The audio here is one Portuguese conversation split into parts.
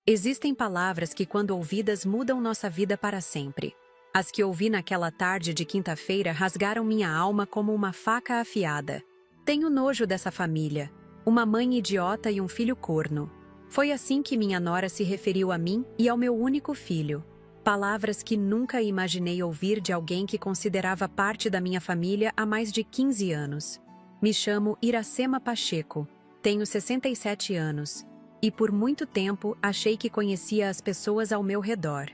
Existem palavras que, quando ouvidas, mudam nossa vida para sempre. As que ouvi naquela tarde de quinta-feira rasgaram minha alma como uma faca afiada. Tenho nojo dessa família. Uma mãe idiota e um filho corno. Foi assim que minha nora se referiu a mim e ao meu único filho. Palavras que nunca imaginei ouvir de alguém que considerava parte da minha família há mais de 15 anos. Me chamo Iracema Pacheco. Tenho 67 anos. E por muito tempo achei que conhecia as pessoas ao meu redor.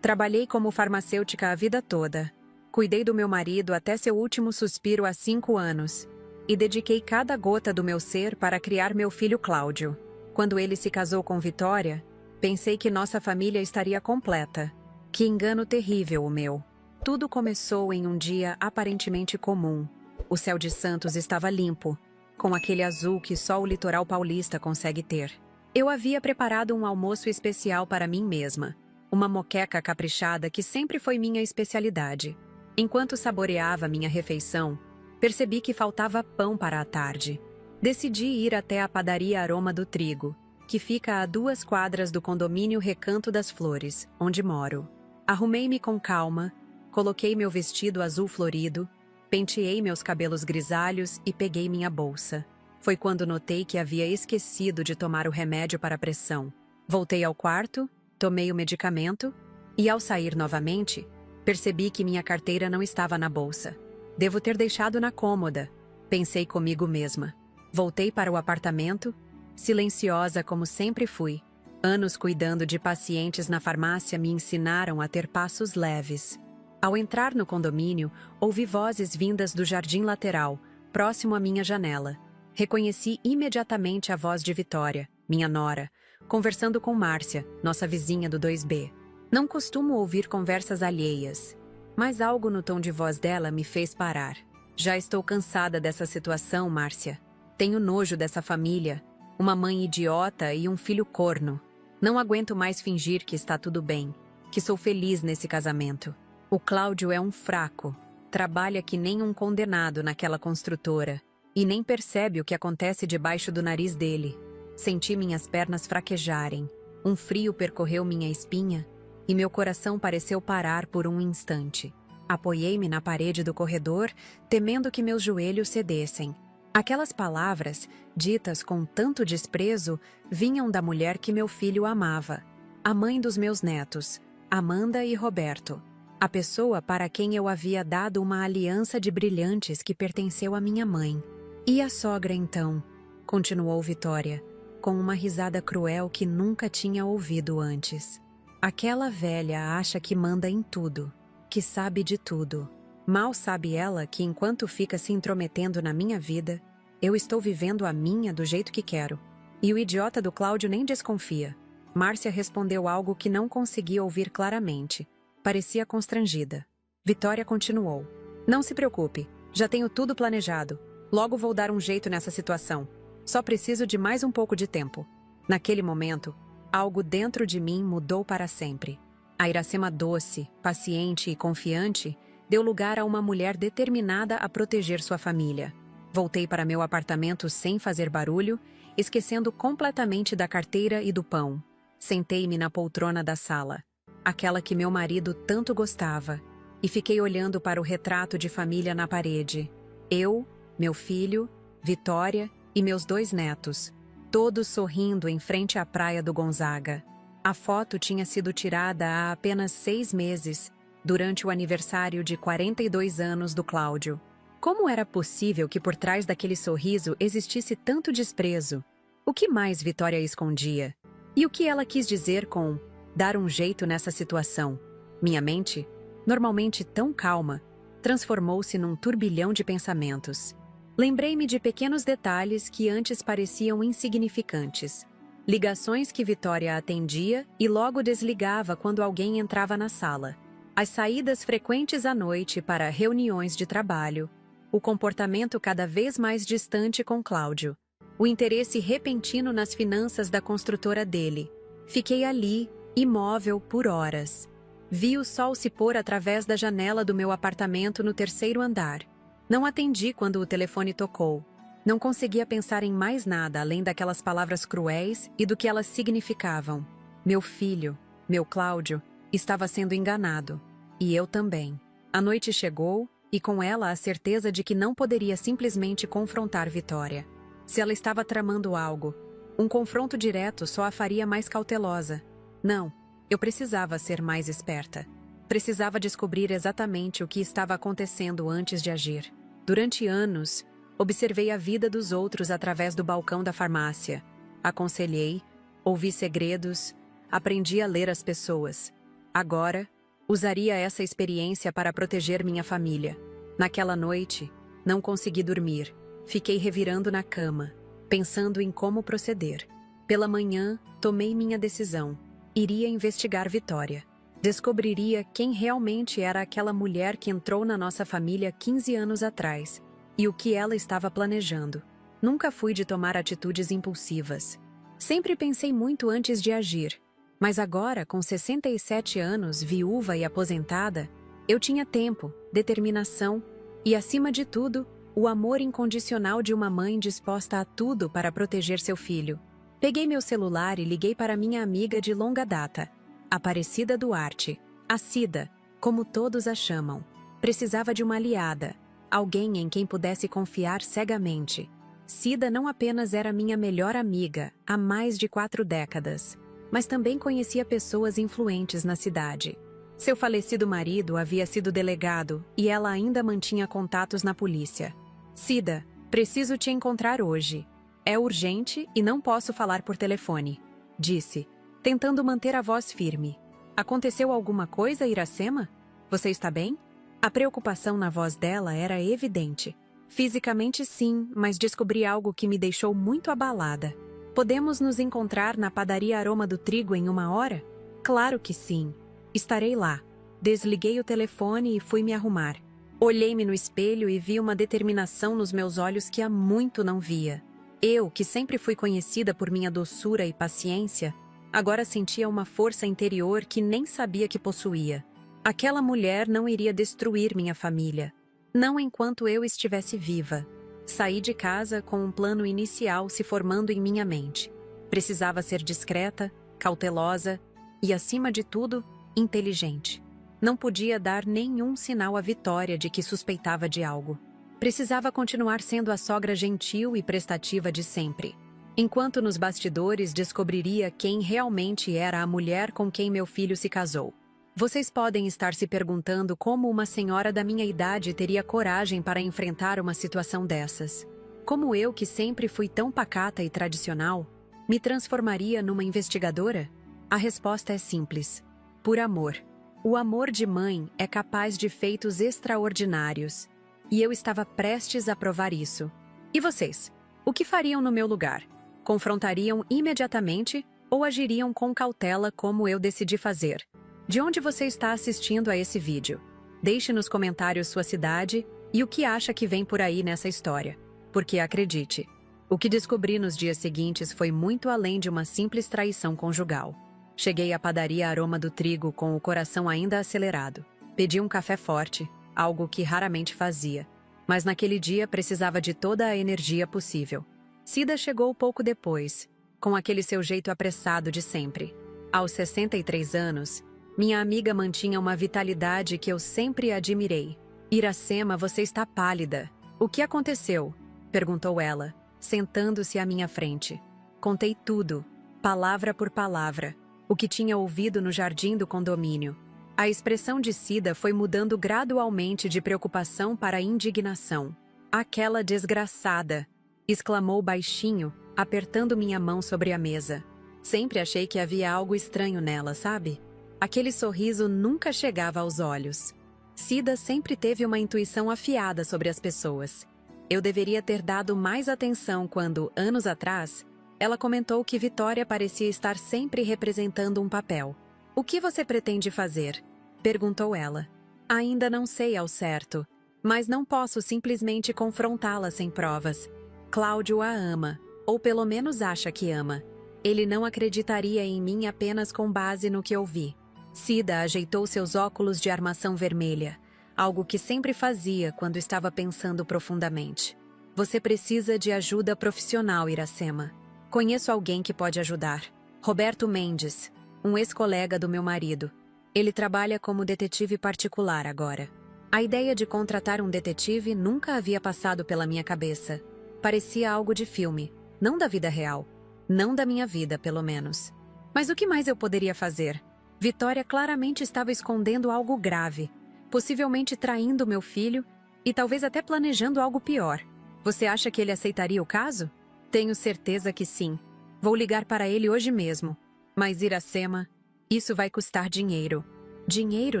Trabalhei como farmacêutica a vida toda. Cuidei do meu marido até seu último suspiro há 5 anos. E dediquei cada gota do meu ser para criar meu filho Cláudio. Quando ele se casou com Vitória, pensei que nossa família estaria completa. Que engano terrível o meu. Tudo começou em um dia aparentemente comum. O céu de Santos estava limpo, com aquele azul que só o litoral paulista consegue ter. Eu havia preparado um almoço especial para mim mesma. Uma moqueca caprichada que sempre foi minha especialidade. Enquanto saboreava minha refeição, percebi que faltava pão para a tarde. Decidi ir até a padaria Aroma do Trigo, que fica a 2 quadras do condomínio Recanto das Flores, onde moro. Arrumei-me com calma, coloquei meu vestido azul florido, penteei meus cabelos grisalhos e peguei minha bolsa. Foi quando notei que havia esquecido de tomar o remédio para a pressão. Voltei ao quarto, tomei o medicamento e, ao sair novamente, percebi que minha carteira não estava na bolsa. Devo ter deixado na cômoda, pensei comigo mesma. Voltei para o apartamento, silenciosa como sempre fui. Anos cuidando de pacientes na farmácia me ensinaram a ter passos leves. Ao entrar no condomínio, ouvi vozes vindas do jardim lateral, próximo à minha janela. Reconheci imediatamente a voz de Vitória, minha nora, conversando com Márcia, nossa vizinha do 2B. Não costumo ouvir conversas alheias, mas algo no tom de voz dela me fez parar. Já estou cansada dessa situação, Márcia. Tenho nojo dessa família, uma mãe idiota e um filho corno. Não aguento mais fingir que está tudo bem, que sou feliz nesse casamento. O Cláudio é um fraco, trabalha que nem um condenado naquela construtora. E nem percebe o que acontece debaixo do nariz dele. Senti minhas pernas fraquejarem. Um frio percorreu minha espinha e meu coração pareceu parar por um instante. Apoiei-me na parede do corredor, temendo que meus joelhos cedessem. Aquelas palavras, ditas com tanto desprezo, vinham da mulher que meu filho amava. A mãe dos meus netos, Amanda e Roberto. A pessoa para quem eu havia dado uma aliança de brilhantes que pertenceu à minha mãe. E a sogra, então? Continuou Vitória, com uma risada cruel que nunca tinha ouvido antes. Aquela velha acha que manda em tudo, que sabe de tudo. Mal sabe ela que enquanto fica se intrometendo na minha vida, eu estou vivendo a minha do jeito que quero. E o idiota do Cláudio nem desconfia. Márcia respondeu algo que não conseguia ouvir claramente. Parecia constrangida. Vitória continuou. Não se preocupe, já tenho tudo planejado. Logo vou dar um jeito nessa situação. Só preciso de mais um pouco de tempo. Naquele momento, algo dentro de mim mudou para sempre. A Iracema doce, paciente e confiante deu lugar a uma mulher determinada a proteger sua família. Voltei para meu apartamento sem fazer barulho, esquecendo completamente da carteira e do pão. Sentei-me na poltrona da sala, aquela que meu marido tanto gostava, e fiquei olhando para o retrato de família na parede. Eu, meu filho, Vitória e meus 2 netos, todos sorrindo em frente à praia do Gonzaga. A foto tinha sido tirada há apenas 6 meses, durante o aniversário de 42 anos do Cláudio. Como era possível que por trás daquele sorriso existisse tanto desprezo? O que mais Vitória escondia? E o que ela quis dizer com dar um jeito nessa situação? Minha mente, normalmente tão calma, transformou-se num turbilhão de pensamentos. Lembrei-me de pequenos detalhes que antes pareciam insignificantes. Ligações que Vitória atendia e logo desligava quando alguém entrava na sala. As saídas frequentes à noite para reuniões de trabalho. O comportamento cada vez mais distante com Cláudio. O interesse repentino nas finanças da construtora dele. Fiquei ali, imóvel, por horas. Vi o sol se pôr através da janela do meu apartamento no 3º andar. Não atendi quando o telefone tocou. Não conseguia pensar em mais nada além daquelas palavras cruéis e do que elas significavam. Meu filho, meu Cláudio, estava sendo enganado. E eu também. A noite chegou, e com ela a certeza de que não poderia simplesmente confrontar Vitória. Se ela estava tramando algo, um confronto direto só a faria mais cautelosa. Não, eu precisava ser mais esperta. Precisava descobrir exatamente o que estava acontecendo antes de agir. Durante anos, observei a vida dos outros através do balcão da farmácia. Aconselhei, ouvi segredos, aprendi a ler as pessoas. Agora, usaria essa experiência para proteger minha família. Naquela noite, não consegui dormir. Fiquei revirando na cama, pensando em como proceder. Pela manhã, tomei minha decisão. Iria investigar Vitória. Descobriria quem realmente era aquela mulher que entrou na nossa família 15 anos atrás e o que ela estava planejando. Nunca fui de tomar atitudes impulsivas. Sempre pensei muito antes de agir. Mas agora, com 67 anos, viúva e aposentada, eu tinha tempo, determinação e, acima de tudo, o amor incondicional de uma mãe disposta a tudo para proteger seu filho. Peguei meu celular e liguei para minha amiga de longa data, Aparecida Duarte, a Cida, como todos a chamam. Precisava de uma aliada, alguém em quem pudesse confiar cegamente. Cida não apenas era minha melhor amiga há mais de 4 décadas, mas também conhecia pessoas influentes na cidade. Seu falecido marido havia sido delegado e ela ainda mantinha contatos na polícia. Cida, preciso te encontrar hoje. É urgente e não posso falar por telefone, disse, tentando manter a voz firme. Aconteceu alguma coisa, Iracema? Você está bem? A preocupação na voz dela era evidente. Fisicamente sim, mas descobri algo que me deixou muito abalada. Podemos nos encontrar na padaria Aroma do Trigo em 1 hora? Claro que sim. Estarei lá. Desliguei o telefone e fui me arrumar. Olhei-me no espelho e vi uma determinação nos meus olhos que há muito não via. Eu, que sempre fui conhecida por minha doçura e paciência, agora sentia uma força interior que nem sabia que possuía. Aquela mulher não iria destruir minha família. Não enquanto eu estivesse viva. Saí de casa com um plano inicial se formando em minha mente. Precisava ser discreta, cautelosa e, acima de tudo, inteligente. Não podia dar nenhum sinal à Vitória de que suspeitava de algo. Precisava continuar sendo a sogra gentil e prestativa de sempre. Enquanto nos bastidores descobriria quem realmente era a mulher com quem meu filho se casou. Vocês podem estar se perguntando como uma senhora da minha idade teria coragem para enfrentar uma situação dessas. Como eu, que sempre fui tão pacata e tradicional, me transformaria numa investigadora? A resposta é simples. Por amor. O amor de mãe é capaz de feitos extraordinários. E eu estava prestes a provar isso. E vocês? O que fariam no meu lugar? Confrontariam imediatamente ou agiriam com cautela como eu decidi fazer? De onde você está assistindo a esse vídeo? Deixe nos comentários sua cidade e o que acha que vem por aí nessa história. Porque acredite, o que descobri nos dias seguintes foi muito além de uma simples traição conjugal. Cheguei à padaria Aroma do Trigo com o coração ainda acelerado. Pedi um café forte, algo que raramente fazia. Mas naquele dia precisava de toda a energia possível. Cida chegou pouco depois, com aquele seu jeito apressado de sempre. Aos 63 anos, minha amiga mantinha uma vitalidade que eu sempre admirei. Iracema, você está pálida. O que aconteceu? Perguntou ela, sentando-se à minha frente. Contei tudo, palavra por palavra, o que tinha ouvido no jardim do condomínio. A expressão de Cida foi mudando gradualmente de preocupação para indignação. Aquela desgraçada! Exclamou baixinho, apertando minha mão sobre a mesa. Sempre achei que havia algo estranho nela, sabe? Aquele sorriso nunca chegava aos olhos. Cida sempre teve uma intuição afiada sobre as pessoas. Eu deveria ter dado mais atenção quando, anos atrás, ela comentou que Vitória parecia estar sempre representando um papel. O que você pretende fazer? Perguntou ela. Ainda não sei ao certo, mas não posso simplesmente confrontá-la sem provas. Cláudio a ama, ou pelo menos acha que ama. Ele não acreditaria em mim apenas com base no que ouvi. Cida ajeitou seus óculos de armação vermelha, algo que sempre fazia quando estava pensando profundamente. Você precisa de ajuda profissional, Iracema. Conheço alguém que pode ajudar. Roberto Mendes. um ex-colega do meu marido. Ele trabalha como detetive particular agora. A ideia de contratar um detetive nunca havia passado pela minha cabeça. Parecia algo de filme, não da vida real. Não da minha vida, pelo menos. Mas o que mais eu poderia fazer? Vitória claramente estava escondendo algo grave, possivelmente traindo meu filho e talvez até planejando algo pior. Você acha que ele aceitaria o caso? Tenho certeza que sim. Vou ligar para ele hoje mesmo. Mas Iracema, isso vai custar dinheiro. Dinheiro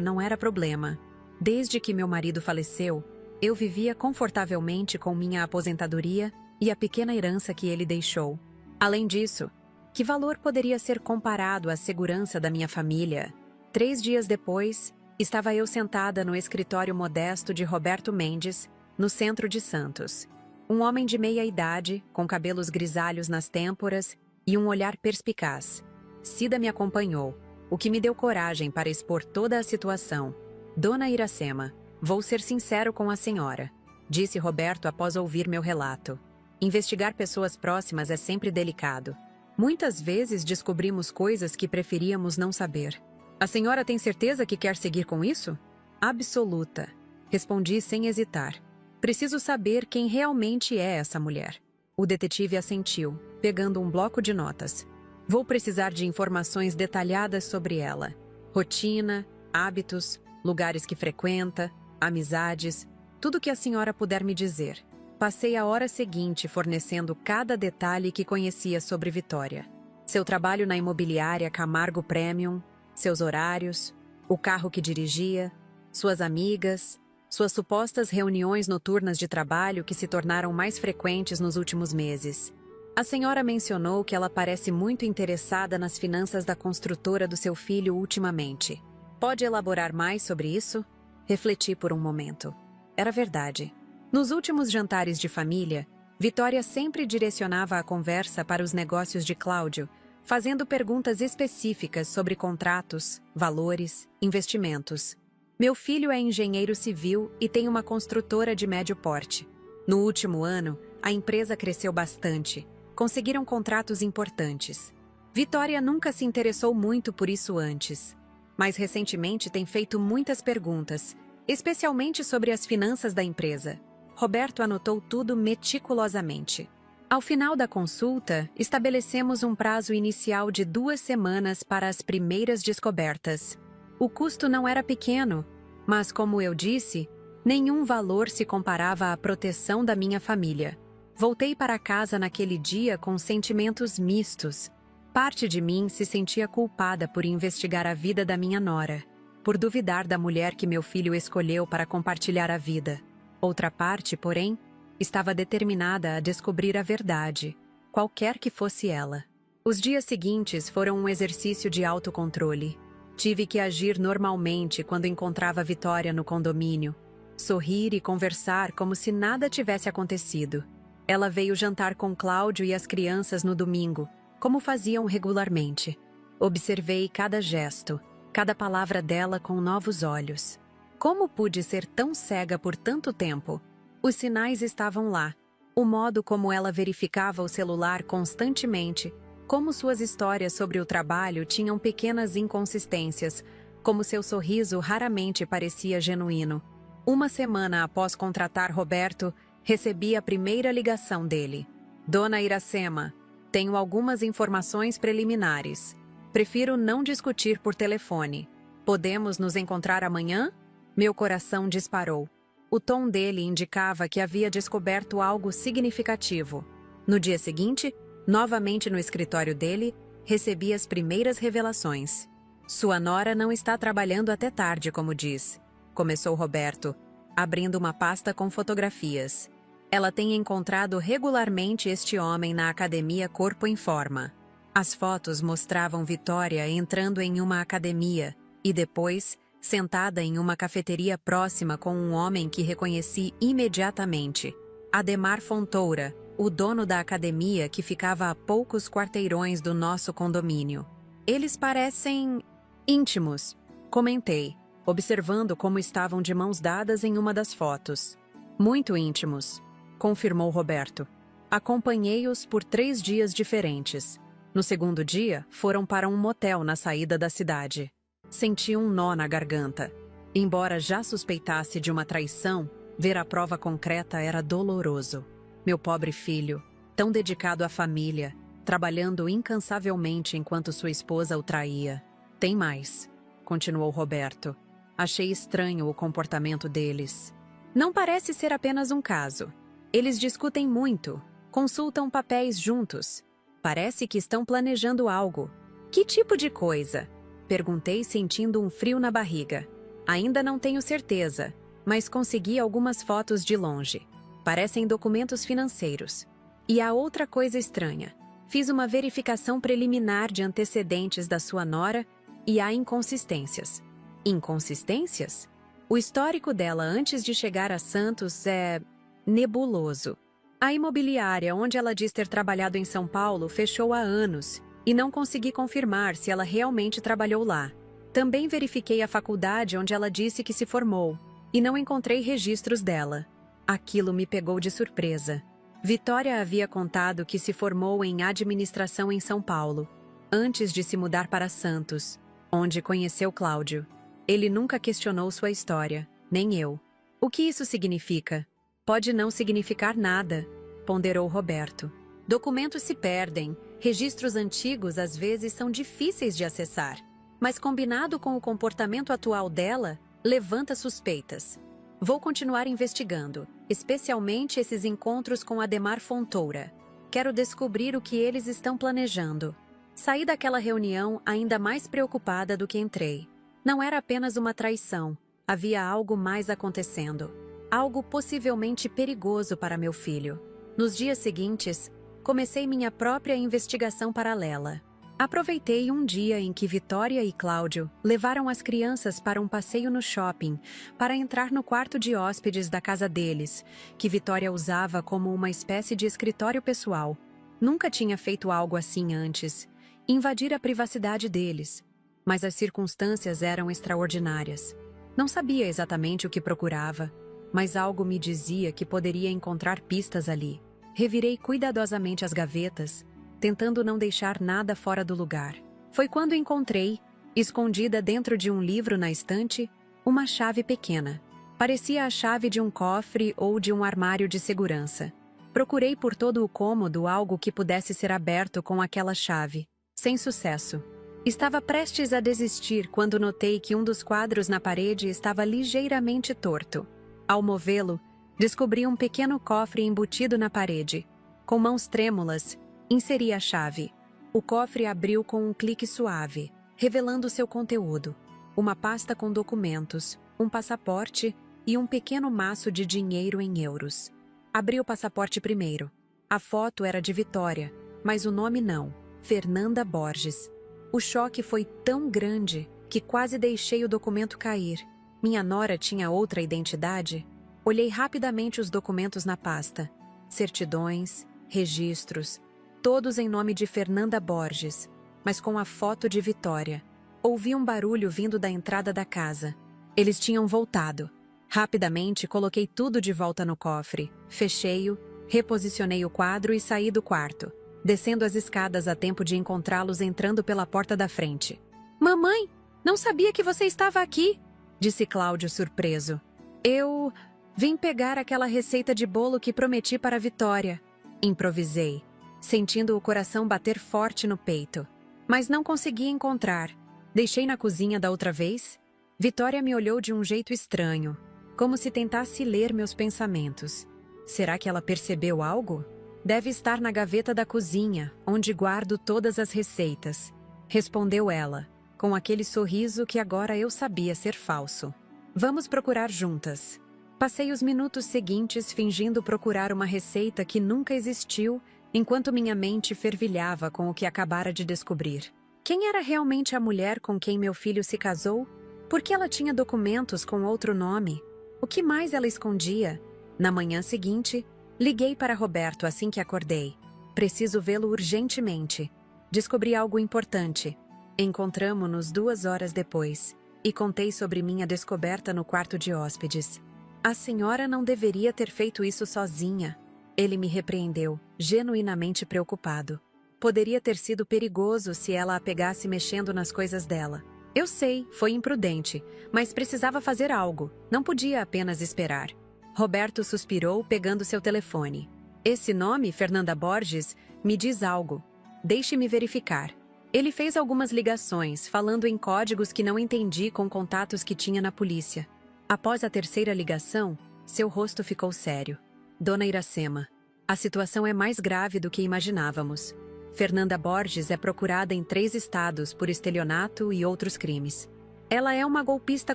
não era problema. Desde que meu marido faleceu, eu vivia confortavelmente com minha aposentadoria e a pequena herança que ele deixou. Além disso, que valor poderia ser comparado à segurança da minha família? 3 dias depois, estava eu sentada no escritório modesto de Roberto Mendes, no centro de Santos. Um homem de meia idade, com cabelos grisalhos nas têmporas e um olhar perspicaz. Cida me acompanhou, o que me deu coragem para expor toda a situação. Dona Iracema, vou ser sincero com a senhora, disse Roberto após ouvir meu relato. Investigar pessoas próximas é sempre delicado. Muitas vezes descobrimos coisas que preferíamos não saber. A senhora tem certeza que quer seguir com isso? Absoluta, respondi sem hesitar. Preciso saber quem realmente é essa mulher. O detetive assentiu, pegando um bloco de notas. Vou precisar de informações detalhadas sobre ela. Rotina, hábitos, lugares que frequenta, amizades, tudo que a senhora puder me dizer. Passei a hora seguinte fornecendo cada detalhe que conhecia sobre Vitória. Seu trabalho na imobiliária Camargo Premium, seus horários, o carro que dirigia, suas amigas, suas supostas reuniões noturnas de trabalho que se tornaram mais frequentes nos últimos meses. A senhora mencionou que ela parece muito interessada nas finanças da construtora do seu filho ultimamente. Pode elaborar mais sobre isso? Refleti por um momento. Era verdade. Nos últimos jantares de família, Vitória sempre direcionava a conversa para os negócios de Cláudio, fazendo perguntas específicas sobre contratos, valores, investimentos. Meu filho é engenheiro civil e tem uma construtora de médio porte. No último ano, a empresa cresceu bastante. Conseguiram contratos importantes. Vitória nunca se interessou muito por isso antes, mas recentemente tem feito muitas perguntas, especialmente sobre as finanças da empresa. Roberto anotou tudo meticulosamente. Ao final da consulta, estabelecemos um prazo inicial de 2 semanas para as primeiras descobertas. O custo não era pequeno, mas, como eu disse, nenhum valor se comparava à proteção da minha família. Voltei para casa naquele dia com sentimentos mistos. Parte de mim se sentia culpada por investigar a vida da minha nora, por duvidar da mulher que meu filho escolheu para compartilhar a vida. Outra parte, porém, estava determinada a descobrir a verdade, qualquer que fosse ela. Os dias seguintes foram um exercício de autocontrole. Tive que agir normalmente quando encontrava Vitória no condomínio, sorrir e conversar como se nada tivesse acontecido. Ela veio jantar com Cláudio e as crianças no domingo, como faziam regularmente. Observei cada gesto, cada palavra dela com novos olhos. Como pude ser tão cega por tanto tempo? Os sinais estavam lá. O modo como ela verificava o celular constantemente, como suas histórias sobre o trabalho tinham pequenas inconsistências, como seu sorriso raramente parecia genuíno. 1 semana após contratar Roberto, recebi a primeira ligação dele. Dona Iracema, tenho algumas informações preliminares. Prefiro não discutir por telefone. Podemos nos encontrar amanhã? Meu coração disparou. O tom dele indicava que havia descoberto algo significativo. No dia seguinte, novamente no escritório dele, recebi as primeiras revelações. Sua nora não está trabalhando até tarde, como diz, começou Roberto, abrindo uma pasta com fotografias. Ela tem encontrado regularmente este homem na academia Corpo em Forma. As fotos mostravam Vitória entrando em uma academia e depois sentada em uma cafeteria próxima com um homem que reconheci imediatamente. Ademar Fontoura, o dono da academia que ficava a poucos quarteirões do nosso condomínio. Eles parecem íntimos, comentei, observando como estavam de mãos dadas em uma das fotos. Muito íntimos, confirmou Roberto. Acompanhei-os por 3 dias diferentes. No segundo dia, foram para um motel na saída da cidade. Senti um nó na garganta. Embora já suspeitasse de uma traição, ver a prova concreta era doloroso. Meu pobre filho, tão dedicado à família, trabalhando incansavelmente enquanto sua esposa o traía. Tem mais, continuou Roberto. Achei estranho o comportamento deles. Não parece ser apenas um caso. Eles discutem muito, consultam papéis juntos. Parece que estão planejando algo. Que tipo de coisa? Perguntei sentindo um frio na barriga. Ainda não tenho certeza, mas consegui algumas fotos de longe. Parecem documentos financeiros. E há outra coisa estranha. Fiz uma verificação preliminar de antecedentes da sua nora e há inconsistências. Inconsistências? O histórico dela antes de chegar a Santos é nebuloso. A imobiliária onde ela diz ter trabalhado em São Paulo fechou há anos e não consegui confirmar se ela realmente trabalhou lá. Também verifiquei a faculdade onde ela disse que se formou e não encontrei registros dela. Aquilo me pegou de surpresa. Vitória havia contado que se formou em administração em São Paulo, antes de se mudar para Santos, onde conheceu Cláudio. Ele nunca questionou sua história, nem eu. O que isso significa? Pode não significar nada, ponderou Roberto. Documentos se perdem, registros antigos às vezes são difíceis de acessar, mas combinado com o comportamento atual dela, levanta suspeitas. Vou continuar investigando, especialmente esses encontros com Ademar Fontoura. Quero descobrir o que eles estão planejando. Saí daquela reunião ainda mais preocupada do que entrei. Não era apenas uma traição, havia algo mais acontecendo. Algo possivelmente perigoso para meu filho. Nos dias seguintes, comecei minha própria investigação paralela. Aproveitei um dia em que Vitória e Cláudio levaram as crianças para um passeio no shopping para entrar no quarto de hóspedes da casa deles, que Vitória usava como uma espécie de escritório pessoal. Nunca tinha feito algo assim antes, invadir a privacidade deles, mas as circunstâncias eram extraordinárias. Não sabia exatamente o que procurava, mas algo me dizia que poderia encontrar pistas ali. Revirei cuidadosamente as gavetas, tentando não deixar nada fora do lugar. Foi quando encontrei, escondida dentro de um livro na estante, uma chave pequena. Parecia a chave de um cofre ou de um armário de segurança. Procurei por todo o cômodo algo que pudesse ser aberto com aquela chave. Sem sucesso. Estava prestes a desistir quando notei que um dos quadros na parede estava ligeiramente torto. Ao movê-lo, descobri um pequeno cofre embutido na parede. Com mãos trêmulas, inseri a chave. O cofre abriu com um clique suave, revelando seu conteúdo. Uma pasta com documentos, um passaporte e um pequeno maço de dinheiro em euros. Abri o passaporte primeiro. A foto era de Vitória, mas o nome não. Fernanda Borges. O choque foi tão grande que quase deixei o documento cair. Minha nora tinha outra identidade? Olhei rapidamente os documentos na pasta. Certidões, registros, todos em nome de Fernanda Borges, mas com a foto de Vitória. Ouvi um barulho vindo da entrada da casa. Eles tinham voltado. Rapidamente coloquei tudo de volta no cofre, fechei-o, reposicionei o quadro e saí do quarto, descendo as escadas a tempo de encontrá-los entrando pela porta da frente. "Mamãe, não sabia que você estava aqui", disse Cláudio surpreso. "Eu vim pegar aquela receita de bolo que prometi para a Vitória", improvisei, sentindo o coração bater forte no peito. Mas não consegui encontrar. Deixei na cozinha da outra vez? Vitória me olhou de um jeito estranho, como se tentasse ler meus pensamentos. Será que ela percebeu algo? "Deve estar na gaveta da cozinha, onde guardo todas as receitas", respondeu ela, com aquele sorriso que agora eu sabia ser falso. "Vamos procurar juntas." Passei os minutos seguintes fingindo procurar uma receita que nunca existiu, enquanto minha mente fervilhava com o que acabara de descobrir. Quem era realmente a mulher com quem meu filho se casou? Por que ela tinha documentos com outro nome? O que mais ela escondia? Na manhã seguinte, liguei para Roberto assim que acordei. "Preciso vê-lo urgentemente. Descobri algo importante." Encontramo-nos 2 horas depois, e contei sobre minha descoberta no quarto de hóspedes. "A senhora não deveria ter feito isso sozinha." Ele me repreendeu, genuinamente preocupado. Poderia ter sido perigoso se ela a pegasse mexendo nas coisas dela. Eu sei, foi imprudente, mas precisava fazer algo. Não podia apenas esperar. Roberto suspirou, pegando seu telefone. Esse nome, Fernanda Borges, me diz algo. Deixe-me verificar. Ele fez algumas ligações, falando em códigos que não entendi com contatos que tinha na polícia. Após a terceira ligação, seu rosto ficou sério. Dona Iracema, a situação é mais grave do que imaginávamos. Fernanda Borges é procurada em 3 estados por estelionato e outros crimes. Ela é uma golpista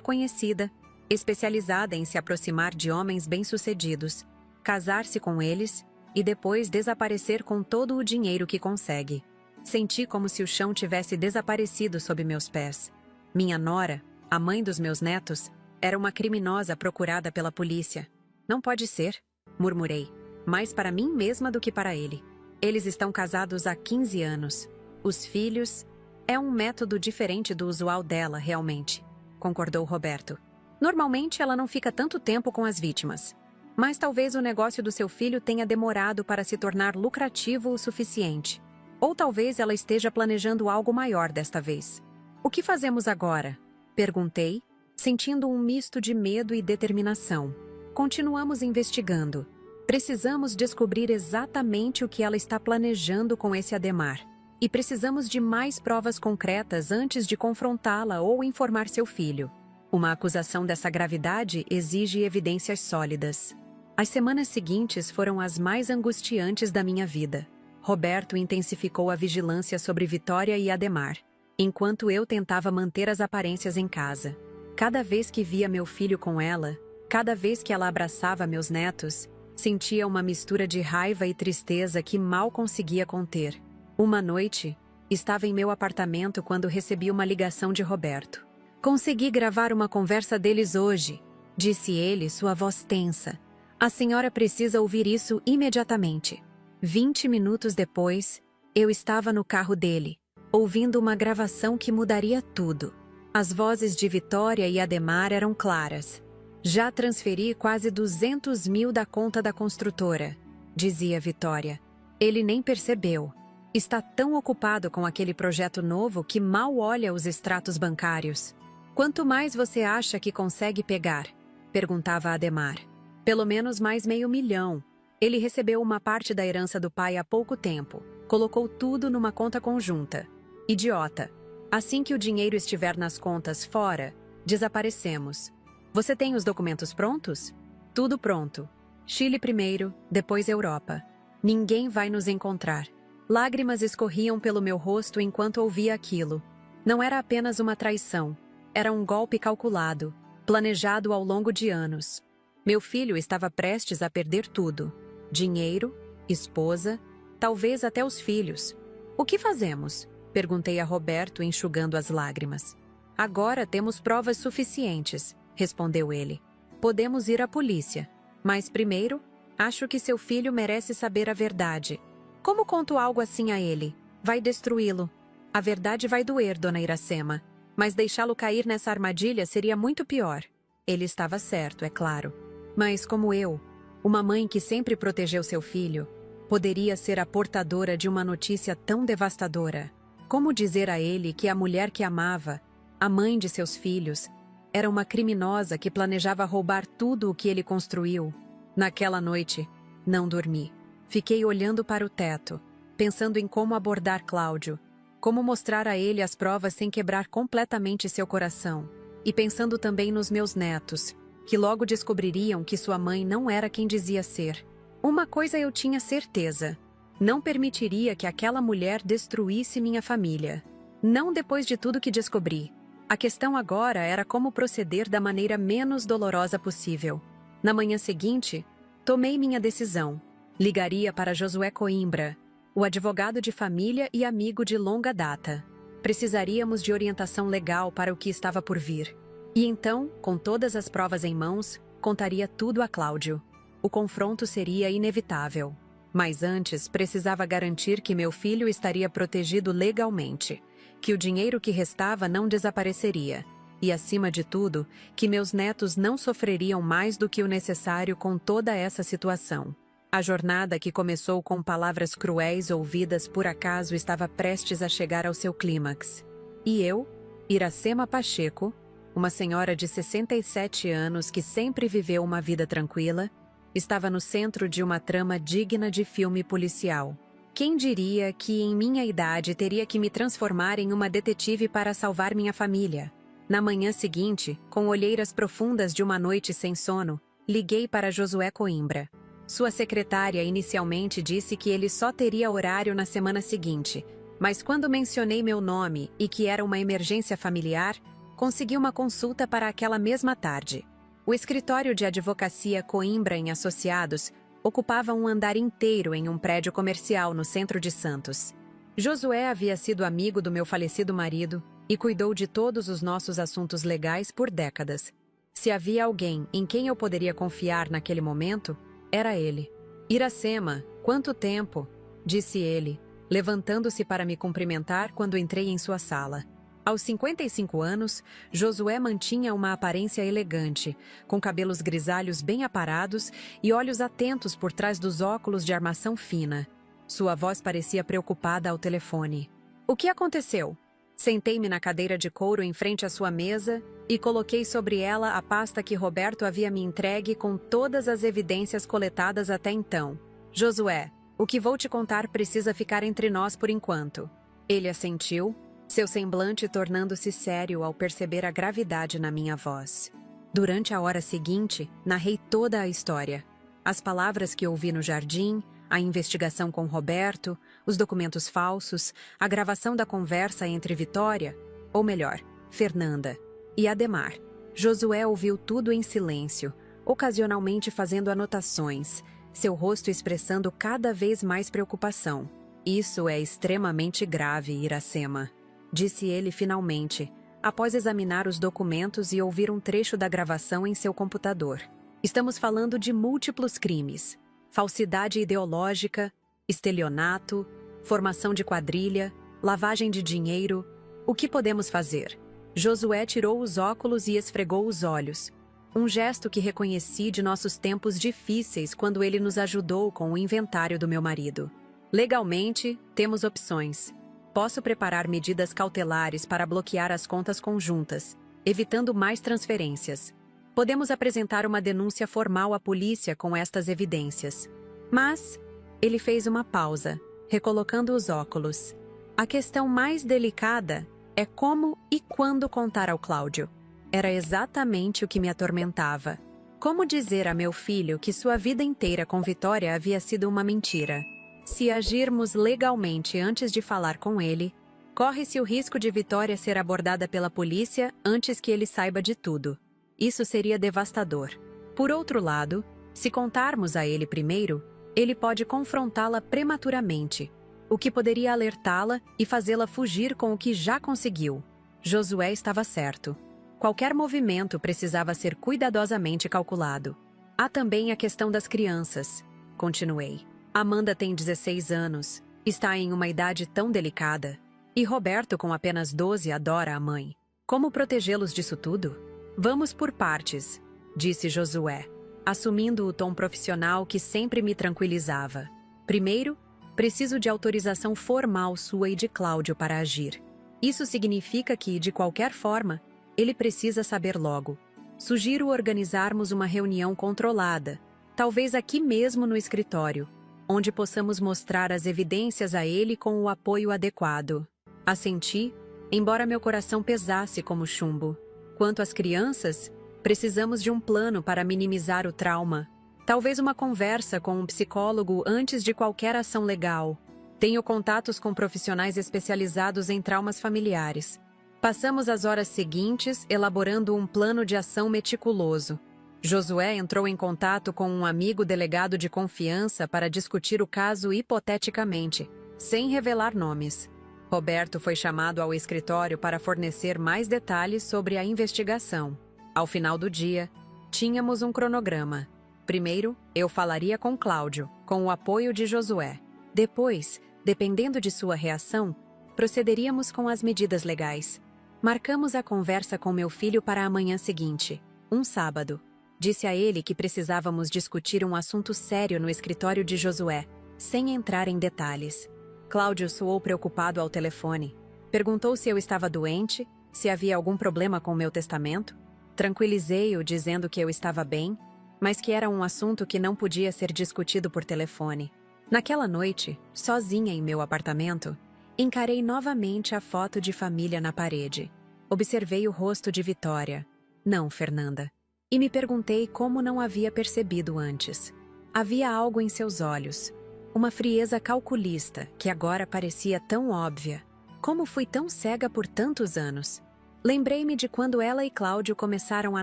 conhecida, especializada em se aproximar de homens bem-sucedidos, casar-se com eles e depois desaparecer com todo o dinheiro que consegue. Senti como se o chão tivesse desaparecido sob meus pés. Minha nora, a mãe dos meus netos, era uma criminosa procurada pela polícia. Não pode ser, murmurei, mais para mim mesma do que para ele. Eles estão casados há 15 anos. Os filhos... É um método diferente do usual dela, realmente, concordou Roberto. Normalmente ela não fica tanto tempo com as vítimas. Mas talvez o negócio do seu filho tenha demorado para se tornar lucrativo o suficiente. Ou talvez ela esteja planejando algo maior desta vez. O que fazemos agora? Perguntei, sentindo um misto de medo e determinação. Continuamos investigando. Precisamos descobrir exatamente o que ela está planejando com esse Ademar. E precisamos de mais provas concretas antes de confrontá-la ou informar seu filho. Uma acusação dessa gravidade exige evidências sólidas. As semanas seguintes foram as mais angustiantes da minha vida. Roberto intensificou a vigilância sobre Vitória e Ademar, enquanto eu tentava manter as aparências em casa. Cada vez que via meu filho com ela, cada vez que ela abraçava meus netos, sentia uma mistura de raiva e tristeza que mal conseguia conter. Uma noite, estava em meu apartamento quando recebi uma ligação de Roberto. Consegui gravar uma conversa deles hoje, disse ele, sua voz tensa. A senhora precisa ouvir isso imediatamente. 20 minutos depois, eu estava no carro dele, ouvindo uma gravação que mudaria tudo. As vozes de Vitória e Ademar eram claras. Já transferi quase 200 mil da conta da construtora, dizia Vitória. Ele nem percebeu. Está tão ocupado com aquele projeto novo que mal olha os extratos bancários. Quanto mais você acha que consegue pegar? Perguntava Ademar. Pelo menos mais $500 mil. Ele recebeu uma parte da herança do pai há pouco tempo. Colocou tudo numa conta conjunta. Idiota. Assim que o dinheiro estiver nas contas fora, desaparecemos. Você tem os documentos prontos? Tudo pronto. Chile primeiro, depois Europa. Ninguém vai nos encontrar. Lágrimas escorriam pelo meu rosto enquanto ouvia aquilo. Não era apenas uma traição. Era um golpe calculado, planejado ao longo de anos. Meu filho estava prestes a perder tudo. Dinheiro, esposa, talvez até os filhos. O que fazemos? Perguntei a Roberto, enxugando as lágrimas. Agora temos provas suficientes, respondeu ele. Podemos ir à polícia. Mas primeiro, acho que seu filho merece saber a verdade. Como conto algo assim a ele? Vai destruí-lo. A verdade vai doer, dona Iracema. Mas deixá-lo cair nessa armadilha seria muito pior. Ele estava certo, é claro. Mas como eu, uma mãe que sempre protegeu seu filho, poderia ser a portadora de uma notícia tão devastadora? Como dizer a ele que a mulher que amava, a mãe de seus filhos, era uma criminosa que planejava roubar tudo o que ele construiu? Naquela noite, não dormi. Fiquei olhando para o teto, pensando em como abordar Cláudio, como mostrar a ele as provas sem quebrar completamente seu coração, e pensando também nos meus netos, que logo descobririam que sua mãe não era quem dizia ser. Uma coisa eu tinha certeza: não permitiria que aquela mulher destruísse minha família. Não depois de tudo que descobri. A questão agora era como proceder da maneira menos dolorosa possível. Na manhã seguinte, tomei minha decisão. Ligaria para Josué Coimbra, o advogado de família e amigo de longa data. Precisaríamos de orientação legal para o que estava por vir. E então, com todas as provas em mãos, contaria tudo a Cláudio. O confronto seria inevitável. Mas antes, precisava garantir que meu filho estaria protegido legalmente, que o dinheiro que restava não desapareceria, e, acima de tudo, que meus netos não sofreriam mais do que o necessário com toda essa situação. A jornada que começou com palavras cruéis ouvidas por acaso estava prestes a chegar ao seu clímax. E eu, Iracema Pacheco, uma senhora de 67 anos que sempre viveu uma vida tranquila, estava no centro de uma trama digna de filme policial. Quem diria que em minha idade teria que me transformar em uma detetive para salvar minha família? Na manhã seguinte, com olheiras profundas de uma noite sem sono, liguei para Josué Coimbra. Sua secretária inicialmente disse que ele só teria horário na semana seguinte, mas quando mencionei meu nome e que era uma emergência familiar, consegui uma consulta para aquela mesma tarde. O escritório de advocacia Coimbra em Associados ocupava um andar inteiro em um prédio comercial no centro de Santos. Josué havia sido amigo do meu falecido marido e cuidou de todos os nossos assuntos legais por décadas. Se havia alguém em quem eu poderia confiar naquele momento, era ele. Iracema, quanto tempo? Disse ele, levantando-se para me cumprimentar quando entrei em sua sala. Aos 55 anos, Josué mantinha uma aparência elegante, com cabelos grisalhos bem aparados e olhos atentos por trás dos óculos de armação fina. Sua voz parecia preocupada ao telefone. O que aconteceu? Sentei-me na cadeira de couro em frente à sua mesa e coloquei sobre ela a pasta que Roberto havia me entregue com todas as evidências coletadas até então. Josué, o que vou te contar precisa ficar entre nós por enquanto. Ele assentiu, seu semblante tornando-se sério ao perceber a gravidade na minha voz. Durante a hora seguinte, narrei toda a história. As palavras que ouvi no jardim, a investigação com Roberto, os documentos falsos, a gravação da conversa entre Vitória, ou melhor, Fernanda, e Ademar. Josué ouviu tudo em silêncio, ocasionalmente fazendo anotações, seu rosto expressando cada vez mais preocupação. Isso é extremamente grave, Iracema, disse ele finalmente, após examinar os documentos e ouvir um trecho da gravação em seu computador. Estamos falando de múltiplos crimes. Falsidade ideológica, estelionato, formação de quadrilha, lavagem de dinheiro. O que podemos fazer? Josué tirou os óculos e esfregou os olhos. Um gesto que reconheci de nossos tempos difíceis quando ele nos ajudou com o inventário do meu marido. Legalmente, temos opções. Posso preparar medidas cautelares para bloquear as contas conjuntas, evitando mais transferências. Podemos apresentar uma denúncia formal à polícia com estas evidências. Mas ele fez uma pausa, recolocando os óculos. A questão mais delicada é como e quando contar ao Cláudio. Era exatamente o que me atormentava. Como dizer a meu filho que sua vida inteira com Vitória havia sido uma mentira? Se agirmos legalmente antes de falar com ele, corre-se o risco de Vitória ser abordada pela polícia antes que ele saiba de tudo. Isso seria devastador. Por outro lado, se contarmos a ele primeiro, ele pode confrontá-la prematuramente, o que poderia alertá-la e fazê-la fugir com o que já conseguiu. Josué estava certo. Qualquer movimento precisava ser cuidadosamente calculado. Há também a questão das crianças, continuei. Amanda tem 16 anos, está em uma idade tão delicada, e Roberto, com apenas 12, adora a mãe. Como protegê-los disso tudo? Vamos por partes, disse Josué, assumindo o tom profissional que sempre me tranquilizava. Primeiro, preciso de autorização formal sua e de Cláudio para agir. Isso significa que, de qualquer forma, ele precisa saber logo. Sugiro organizarmos uma reunião controlada, talvez aqui mesmo no escritório, onde possamos mostrar as evidências a ele com o apoio adequado. Assenti, embora meu coração pesasse como chumbo. Quanto às crianças, precisamos de um plano para minimizar o trauma. Talvez uma conversa com um psicólogo antes de qualquer ação legal. Tenho contatos com profissionais especializados em traumas familiares. Passamos as horas seguintes elaborando um plano de ação meticuloso. Josué entrou em contato com um amigo delegado de confiança para discutir o caso hipoteticamente, sem revelar nomes. Roberto foi chamado ao escritório para fornecer mais detalhes sobre a investigação. Ao final do dia, tínhamos um cronograma. Primeiro, eu falaria com Cláudio, com o apoio de Josué. Depois, dependendo de sua reação, procederíamos com as medidas legais. Marcamos a conversa com meu filho para a manhã seguinte, um sábado. Disse a ele que precisávamos discutir um assunto sério no escritório de Josué, sem entrar em detalhes. Cláudio soou preocupado ao telefone. Perguntou se eu estava doente, se havia algum problema com meu testamento. Tranquilizei-o dizendo que eu estava bem, mas que era um assunto que não podia ser discutido por telefone. Naquela noite, sozinha em meu apartamento, encarei novamente a foto de família na parede. Observei o rosto de Vitória, não Fernanda, e me perguntei como não havia percebido antes. Havia algo em seus olhos, uma frieza calculista que agora parecia tão óbvia. Como fui tão cega por tantos anos? Lembrei-me de quando ela e Cláudio começaram a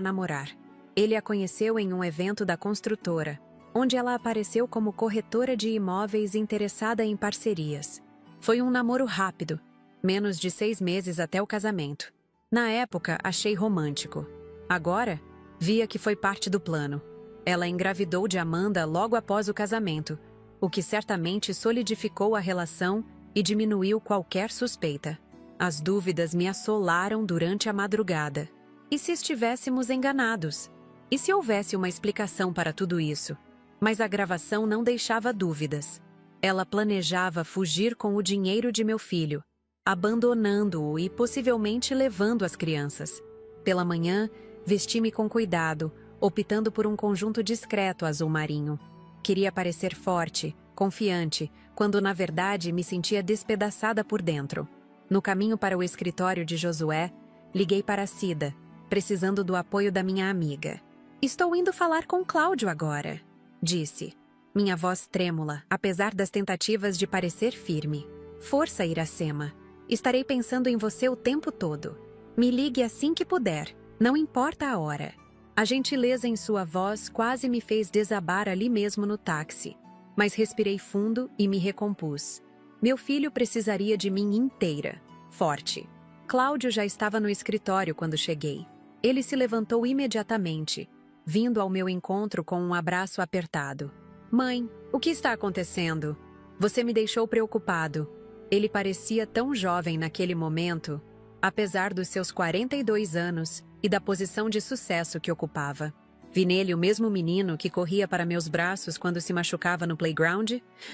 namorar. Ele a conheceu em um evento da construtora, onde ela apareceu como corretora de imóveis interessada em parcerias. Foi um namoro rápido, menos de 6 meses até o casamento. Na época, achei romântico. Agora, via que foi parte do plano. Ela engravidou de Amanda logo após o casamento, o que certamente solidificou a relação e diminuiu qualquer suspeita. As dúvidas me assolaram durante a madrugada. E se estivéssemos enganados? E se houvesse uma explicação para tudo isso? Mas a gravação não deixava dúvidas. Ela planejava fugir com o dinheiro de meu filho, abandonando-o e possivelmente levando as crianças. Pela manhã, vesti-me com cuidado, optando por um conjunto discreto azul marinho. Queria parecer forte, confiante, quando na verdade me sentia despedaçada por dentro. No caminho para o escritório de Josué, liguei para Cida, precisando do apoio da minha amiga. "Estou indo falar com Cláudio agora", disse. Minha voz trêmula, apesar das tentativas de parecer firme. "Força, Iracema. Estarei pensando em você o tempo todo. Me ligue assim que puder, não importa a hora." A gentileza em sua voz quase me fez desabar ali mesmo no táxi, mas respirei fundo e me recompus. Meu filho precisaria de mim inteira, forte. Cláudio já estava no escritório quando cheguei. Ele se levantou imediatamente, vindo ao meu encontro com um abraço apertado. "Mãe, o que está acontecendo? Você me deixou preocupado." Ele parecia tão jovem naquele momento, apesar dos seus 42 anos e da posição de sucesso que ocupava. Vi nele o mesmo menino que corria para meus braços quando se machucava no playground,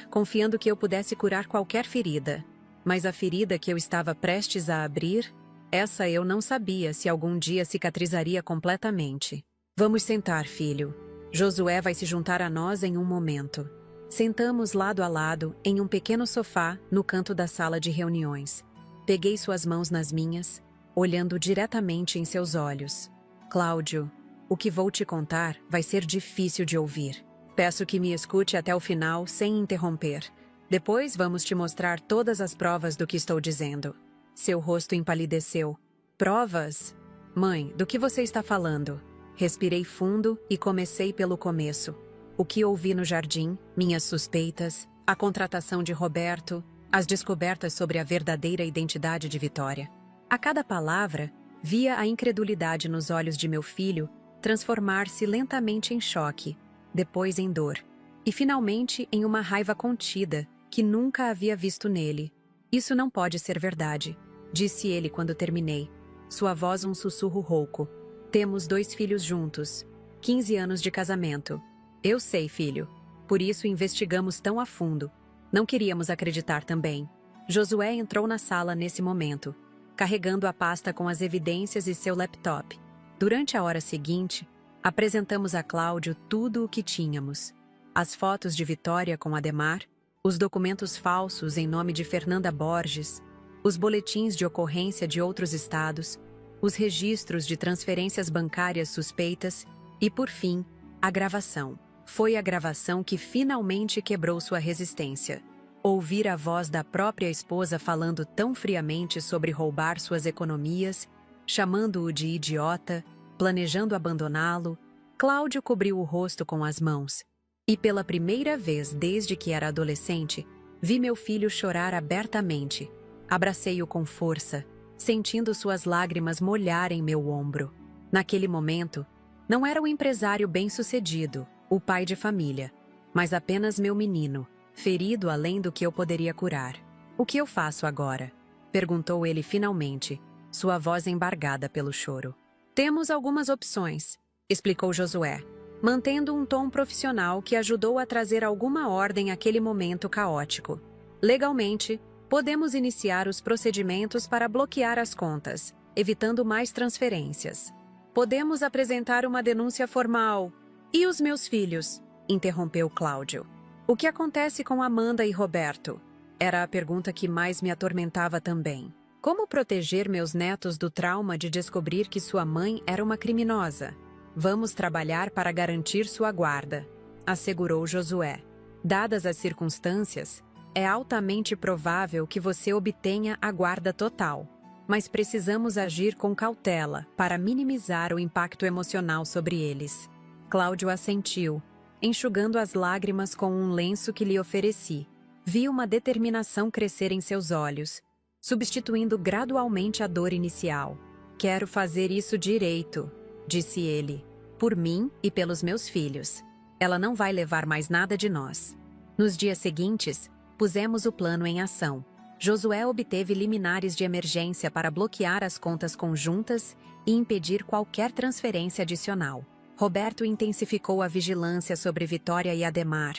confiando que eu pudesse curar qualquer ferida. Mas a ferida que eu estava prestes a abrir, essa eu não sabia se algum dia cicatrizaria completamente. "Vamos sentar, filho. Josué vai se juntar a nós em um momento." Sentamos lado a lado em um pequeno sofá no canto da sala de reuniões. Peguei suas mãos nas minhas, olhando diretamente em seus olhos. "Cláudio, o que vou te contar vai ser difícil de ouvir. Peço que me escute até o final sem interromper. Depois vamos te mostrar todas as provas do que estou dizendo." Seu rosto empalideceu. "Provas? Mãe, do que você está falando?" Respirei fundo e comecei pelo começo. O que ouvi no jardim, minhas suspeitas, a contratação de Roberto, as descobertas sobre a verdadeira identidade de Vitória. A cada palavra, via a incredulidade nos olhos de meu filho transformar-se lentamente em choque, depois em dor, e finalmente em uma raiva contida que nunca havia visto nele. "Isso não pode ser verdade", disse ele quando terminei, sua voz um sussurro rouco. "Temos 2 filhos juntos, 15 anos de casamento." "Eu sei, filho. Por isso investigamos tão a fundo. Não queríamos acreditar também." Josué entrou na sala nesse momento, carregando a pasta com as evidências e seu laptop. Durante a hora seguinte, apresentamos a Cláudio tudo o que tínhamos. As fotos de Vitória com Ademar, os documentos falsos em nome de Fernanda Borges, os boletins de ocorrência de outros estados, os registros de transferências bancárias suspeitas e, por fim, a gravação. Foi a gravação que finalmente quebrou sua resistência. Ouvir a voz da própria esposa falando tão friamente sobre roubar suas economias, chamando-o de idiota, planejando abandoná-lo, Cláudio cobriu o rosto com as mãos. E pela primeira vez desde que era adolescente, vi meu filho chorar abertamente. Abracei-o com força, sentindo suas lágrimas molharem meu ombro. Naquele momento, não era o empresário bem-sucedido, o pai de família, mas apenas meu menino, ferido além do que eu poderia curar. "O que eu faço agora?" perguntou ele finalmente, sua voz embargada pelo choro. "Temos algumas opções", explicou Josué. mantendo um tom profissional que ajudou a trazer alguma ordem àquele momento caótico. Legalmente, podemos iniciar os procedimentos para bloquear as contas, evitando mais transferências. Podemos apresentar uma denúncia formal. E os meus filhos? Interrompeu Cláudio. O que acontece com Amanda e Roberto? Era a pergunta que mais me atormentava também. Como proteger meus netos do trauma de descobrir que sua mãe era uma criminosa? Vamos trabalhar para garantir sua guarda, assegurou Josué. Dadas as circunstâncias, é altamente provável que você obtenha a guarda total, mas precisamos agir com cautela para minimizar o impacto emocional sobre eles. Cláudio assentiu, enxugando as lágrimas com um lenço que lhe ofereci. Vi uma determinação crescer em seus olhos, substituindo gradualmente a dor inicial. Quero fazer isso direito, disse ele, por mim e pelos meus filhos. Ela não vai levar mais nada de nós. Nos dias seguintes, pusemos o plano em ação. Josué obteve liminares de emergência para bloquear as contas conjuntas e impedir qualquer transferência adicional. Roberto intensificou a vigilância sobre Vitória e Ademar,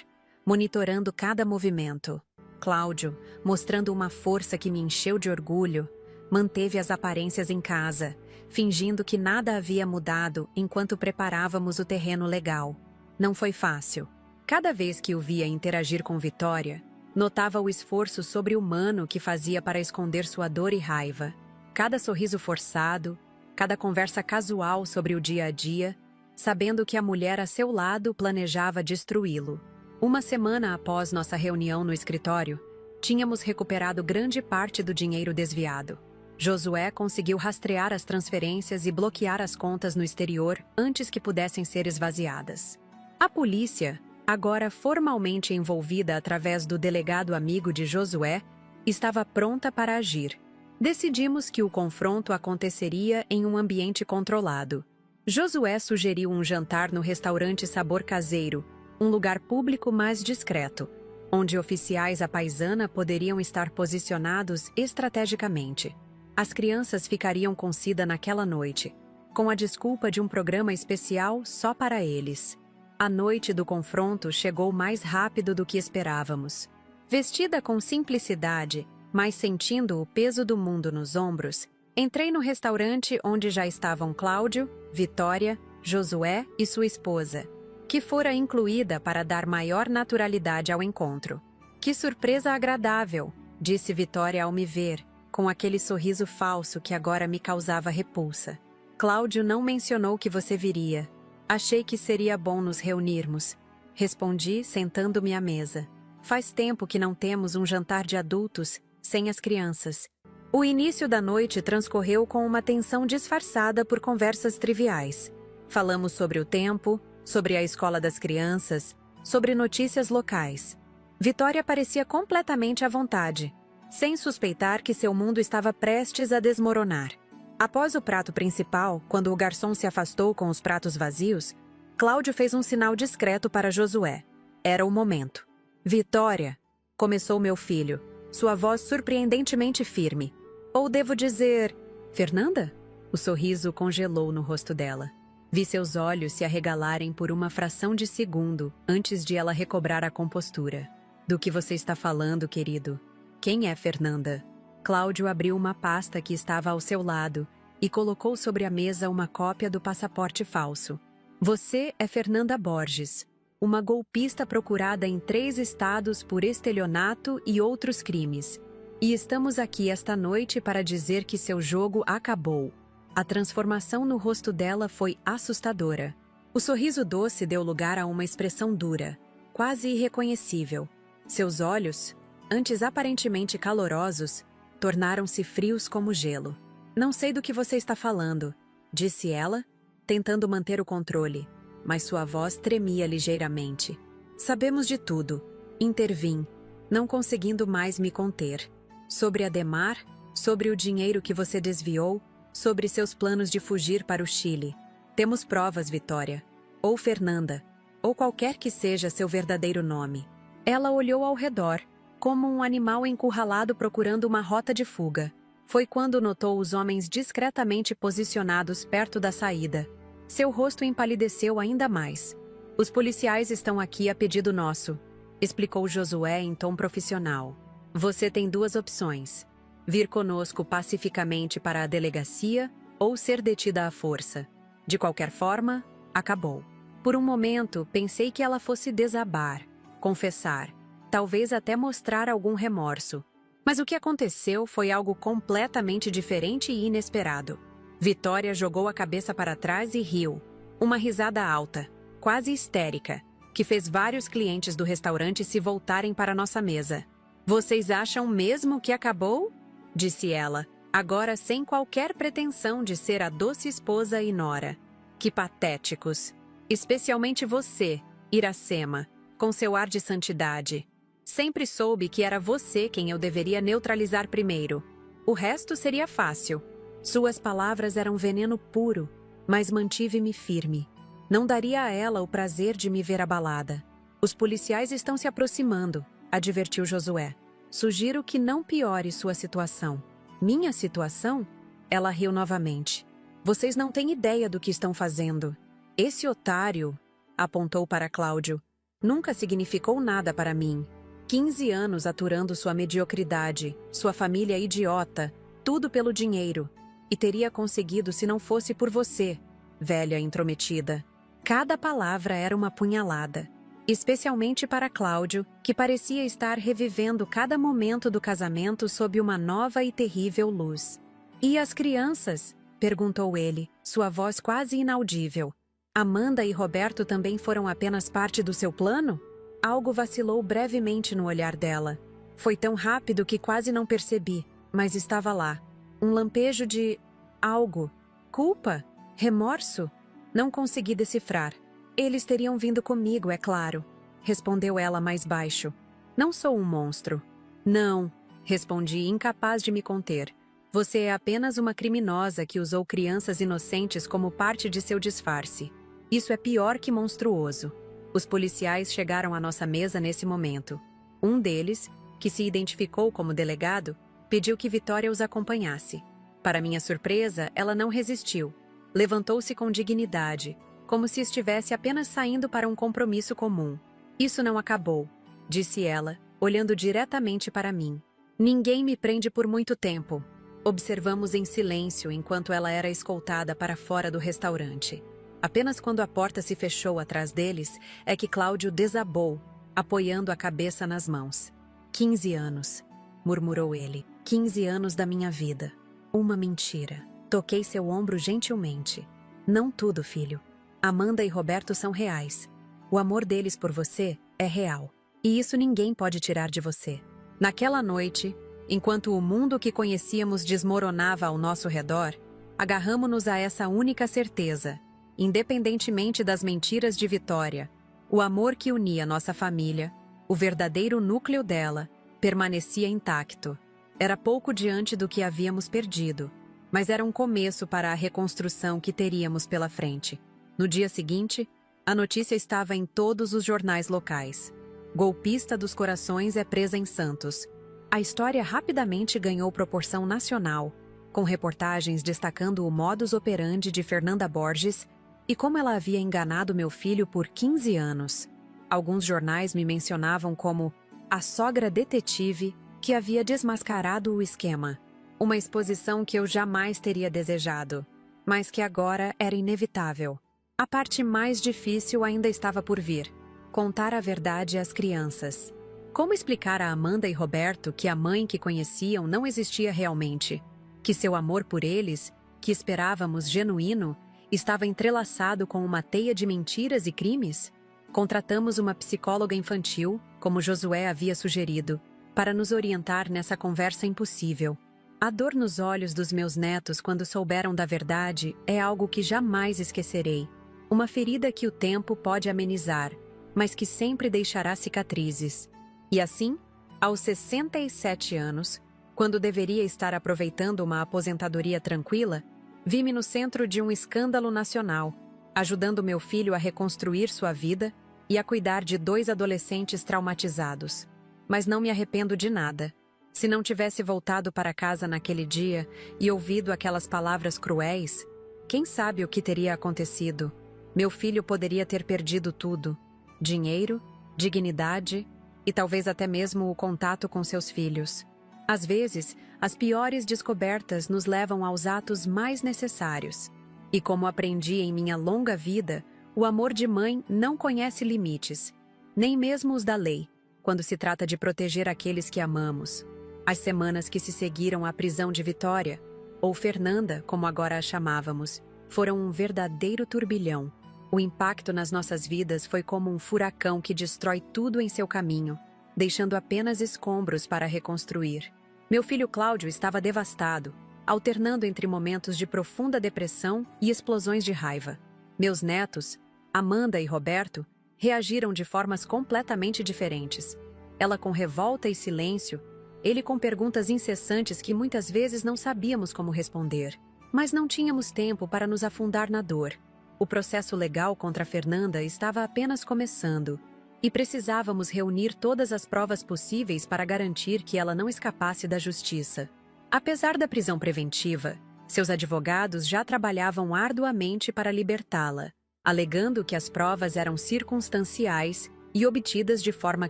monitorando cada movimento. Cláudio, mostrando uma força que me encheu de orgulho, manteve as aparências em casa, fingindo que nada havia mudado enquanto preparávamos o terreno legal. Não foi fácil. Cada vez que o via interagir com Vitória, notava o esforço sobre-humano que fazia para esconder sua dor e raiva. Cada sorriso forçado, cada conversa casual sobre o dia a dia, sabendo que a mulher a seu lado planejava destruí-lo. Uma semana após nossa reunião no escritório, tínhamos recuperado grande parte do dinheiro desviado. Josué conseguiu rastrear as transferências e bloquear as contas no exterior antes que pudessem ser esvaziadas. A polícia, agora formalmente envolvida através do delegado amigo de Josué, estava pronta para agir. Decidimos que o confronto aconteceria em um ambiente controlado. Josué sugeriu um jantar no restaurante Sabor Caseiro, um lugar público mais discreto, onde oficiais à paisana poderiam estar posicionados estrategicamente. As crianças ficariam com Cida naquela noite, com a desculpa de um programa especial só para eles. A noite do confronto chegou mais rápido do que esperávamos. Vestida com simplicidade, mas sentindo o peso do mundo nos ombros, entrei no restaurante onde já estavam Cláudio, Vitória, Josué e sua esposa, que fora incluída para dar maior naturalidade ao encontro. Que surpresa agradável, disse Vitória ao me ver, com aquele sorriso falso que agora me causava repulsa. Cláudio não mencionou que você viria. Achei que seria bom nos reunirmos. Respondi, sentando-me à mesa. Faz tempo que não temos um jantar de adultos, sem as crianças. O início da noite transcorreu com uma tensão disfarçada por conversas triviais. Falamos sobre o tempo, sobre a escola das crianças, sobre notícias locais. Vitória parecia completamente à vontade, sem suspeitar que seu mundo estava prestes a desmoronar. Após o prato principal, quando o garçom se afastou com os pratos vazios, Cláudio fez um sinal discreto para Josué. Era o momento. Vitória, começou meu filho, sua voz surpreendentemente firme. Ou devo dizer, Fernanda? O sorriso congelou no rosto dela. Vi seus olhos se arregalarem por uma fração de segundo antes de ela recobrar a compostura. Do que você está falando, querido? Quem é Fernanda? Cláudio abriu uma pasta que estava ao seu lado e colocou sobre a mesa uma cópia do passaporte falso. Você é Fernanda Borges, uma golpista procurada em 3 estados por estelionato e outros crimes. E estamos aqui esta noite para dizer que seu jogo acabou. A transformação no rosto dela foi assustadora. O sorriso doce deu lugar a uma expressão dura, quase irreconhecível. Seus olhos, antes aparentemente calorosos, tornaram-se frios como gelo. Não sei do que você está falando, disse ela, tentando manter o controle, mas sua voz tremia ligeiramente. Sabemos de tudo, intervim, não conseguindo mais me conter. Sobre Ademar, sobre o dinheiro que você desviou, sobre seus planos de fugir para o Chile. Temos provas, Vitória. Ou Fernanda, ou qualquer que seja seu verdadeiro nome. Ela olhou ao redor, como um animal encurralado procurando uma rota de fuga. Foi quando notou os homens discretamente posicionados perto da saída. Seu rosto empalideceu ainda mais. Os policiais estão aqui a pedido nosso, explicou Josué em tom profissional. Você tem duas opções: vir conosco pacificamente para a delegacia ou ser detida à força. De qualquer forma, acabou. Por um momento, pensei que ela fosse desabar, confessar, talvez até mostrar algum remorso. Mas o que aconteceu foi algo completamente diferente e inesperado. Vitória jogou a cabeça para trás e riu. Uma risada alta, quase histérica, que fez vários clientes do restaurante se voltarem para nossa mesa. Vocês acham mesmo que acabou? Disse ela, agora sem qualquer pretensão de ser a doce esposa e nora. Que patéticos! Especialmente você, Iracema, com seu ar de santidade. Sempre soube que era você quem eu deveria neutralizar primeiro. O resto seria fácil. Suas palavras eram veneno puro, mas mantive-me firme. Não daria a ela o prazer de me ver abalada. Os policiais estão se aproximando, advertiu Josué. Sugiro que não piore sua situação. Minha situação? Ela riu novamente. Vocês não têm ideia do que estão fazendo. Esse otário, apontou para Cláudio, nunca significou nada para mim. 15 anos aturando sua mediocridade, sua família idiota, tudo pelo dinheiro. E teria conseguido se não fosse por você, velha intrometida. Cada palavra era uma punhalada. Especialmente para Cláudio, que parecia estar revivendo cada momento do casamento sob uma nova e terrível luz. E as crianças? Perguntou ele, sua voz quase inaudível. Amanda e Roberto também foram apenas parte do seu plano? Algo vacilou brevemente no olhar dela. Foi tão rápido que quase não percebi, mas estava lá. Um lampejo de... algo. Culpa? Remorso? Não consegui decifrar. Eles teriam vindo comigo, é claro, respondeu ela mais baixo. Não sou um monstro. Não, respondi, incapaz de me conter. Você é apenas uma criminosa que usou crianças inocentes como parte de seu disfarce. Isso é pior que monstruoso. Os policiais chegaram à nossa mesa nesse momento. Um deles, que se identificou como delegado, pediu que Vitória os acompanhasse. Para minha surpresa, ela não resistiu. Levantou-se com dignidade, como se estivesse apenas saindo para um compromisso comum. Isso não acabou, disse ela, olhando diretamente para mim. Ninguém me prende por muito tempo. Observamos em silêncio enquanto ela era escoltada para fora do restaurante. Apenas quando a porta se fechou atrás deles é que Cláudio desabou, apoiando a cabeça nas mãos. 15 anos, murmurou ele. 15 anos da minha vida. Uma mentira. Toquei seu ombro gentilmente. Não tudo, filho. Amanda e Roberto são reais. O amor deles por você é real. E isso ninguém pode tirar de você. Naquela noite, enquanto o mundo que conhecíamos desmoronava ao nosso redor, agarramo-nos a essa única certeza. Independentemente das mentiras de Vitória, o amor que unia nossa família, o verdadeiro núcleo dela, permanecia intacto. Era pouco diante do que havíamos perdido, mas era um começo para a reconstrução que teríamos pela frente. No dia seguinte, a notícia estava em todos os jornais locais. Golpista dos corações é presa em Santos. A história rapidamente ganhou proporção nacional, com reportagens destacando o modus operandi de Fernanda Borges e como ela havia enganado meu filho por 15 anos. Alguns jornais me mencionavam como a sogra detetive que havia desmascarado o esquema. Uma exposição que eu jamais teria desejado, mas que agora era inevitável. A parte mais difícil ainda estava por vir: contar a verdade às crianças. Como explicar a Amanda e Roberto que a mãe que conheciam não existia realmente? Que seu amor por eles, que esperávamos genuíno, estava entrelaçado com uma teia de mentiras e crimes? Contratamos uma psicóloga infantil, como Josué havia sugerido, para nos orientar nessa conversa impossível. A dor nos olhos dos meus netos quando souberam da verdade é algo que jamais esquecerei. Uma ferida que o tempo pode amenizar, mas que sempre deixará cicatrizes. E assim, aos 67 anos, quando deveria estar aproveitando uma aposentadoria tranquila, vi-me no centro de um escândalo nacional, ajudando meu filho a reconstruir sua vida e a cuidar de 2 adolescentes traumatizados. Mas não me arrependo de nada. Se não tivesse voltado para casa naquele dia e ouvido aquelas palavras cruéis, quem sabe o que teria acontecido? Meu filho poderia ter perdido tudo: dinheiro, dignidade e talvez até mesmo o contato com seus filhos. Às vezes, as piores descobertas nos levam aos atos mais necessários. E como aprendi em minha longa vida, o amor de mãe não conhece limites, nem mesmo os da lei, quando se trata de proteger aqueles que amamos. As semanas que se seguiram à prisão de Vitória, ou Fernanda, como agora a chamávamos, foram um verdadeiro turbilhão. O impacto nas nossas vidas foi como um furacão que destrói tudo em seu caminho, deixando apenas escombros para reconstruir. Meu filho Cláudio estava devastado, alternando entre momentos de profunda depressão e explosões de raiva. Meus netos, Amanda e Roberto, reagiram de formas completamente diferentes. Ela com revolta e silêncio, ele com perguntas incessantes que muitas vezes não sabíamos como responder. Mas não tínhamos tempo para nos afundar na dor. O processo legal contra Fernanda estava apenas começando, e precisávamos reunir todas as provas possíveis para garantir que ela não escapasse da justiça. Apesar da prisão preventiva, seus advogados já trabalhavam arduamente para libertá-la, alegando que as provas eram circunstanciais e obtidas de forma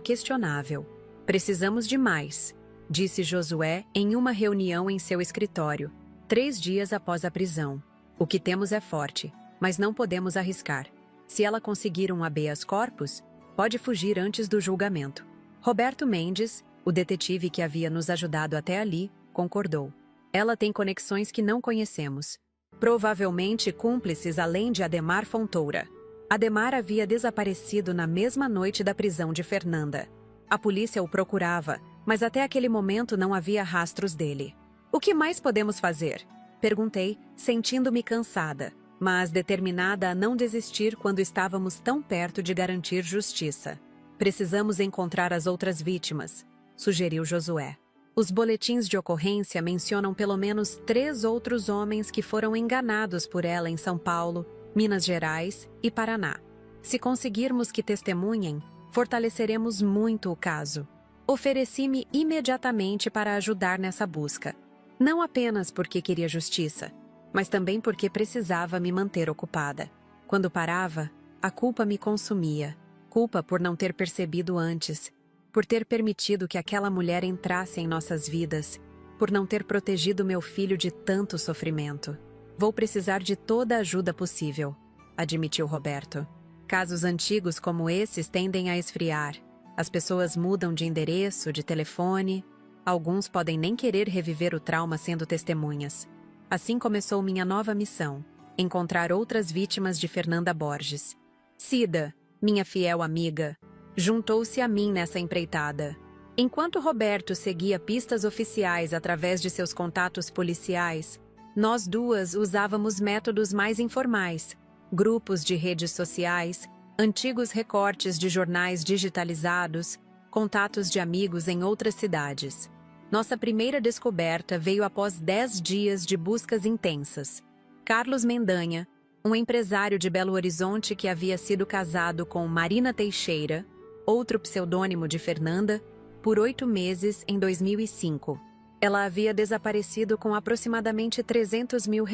questionável. "Precisamos de mais", disse Josué em uma reunião em seu escritório, 3 dias após a prisão. "O que temos é forte, mas não podemos arriscar. Se ela conseguir um habeas corpus, pode fugir antes do julgamento." Roberto Mendes, o detetive que havia nos ajudado até ali, concordou. "Ela tem conexões que não conhecemos. Provavelmente cúmplices além de Ademar Fontoura." Ademar havia desaparecido na mesma noite da prisão de Fernanda. A polícia o procurava, mas até aquele momento não havia rastros dele. "O que mais podemos fazer?" perguntei, sentindo-me cansada, mas determinada a não desistir quando estávamos tão perto de garantir justiça. "Precisamos encontrar as outras vítimas", sugeriu Josué. Os boletins de ocorrência mencionam pelo menos 3 outros homens que foram enganados por ela em São Paulo, Minas Gerais e Paraná. "Se conseguirmos que testemunhem, fortaleceremos muito o caso." Ofereci-me imediatamente para ajudar nessa busca. Não apenas porque queria justiça, mas também porque precisava me manter ocupada. Quando parava, a culpa me consumia. Culpa por não ter percebido antes, por ter permitido que aquela mulher entrasse em nossas vidas, por não ter protegido meu filho de tanto sofrimento. "Vou precisar de toda a ajuda possível", admitiu Roberto. "Casos antigos como esses tendem a esfriar. As pessoas mudam de endereço, de telefone. Alguns podem nem querer reviver o trauma sendo testemunhas." Assim começou minha nova missão: encontrar outras vítimas de Fernanda Borges. Cida, minha fiel amiga, juntou-se a mim nessa empreitada. Enquanto Roberto seguia pistas oficiais através de seus contatos policiais, nós duas usávamos métodos mais informais, grupos de redes sociais, antigos recortes de jornais digitalizados, contatos de amigos em outras cidades. Nossa primeira descoberta veio após 10 dias de buscas intensas. Carlos Mendanha, um empresário de Belo Horizonte que havia sido casado com Marina Teixeira, outro pseudônimo de Fernanda, por 8 meses em 2005. Ela havia desaparecido com aproximadamente R$300 mil,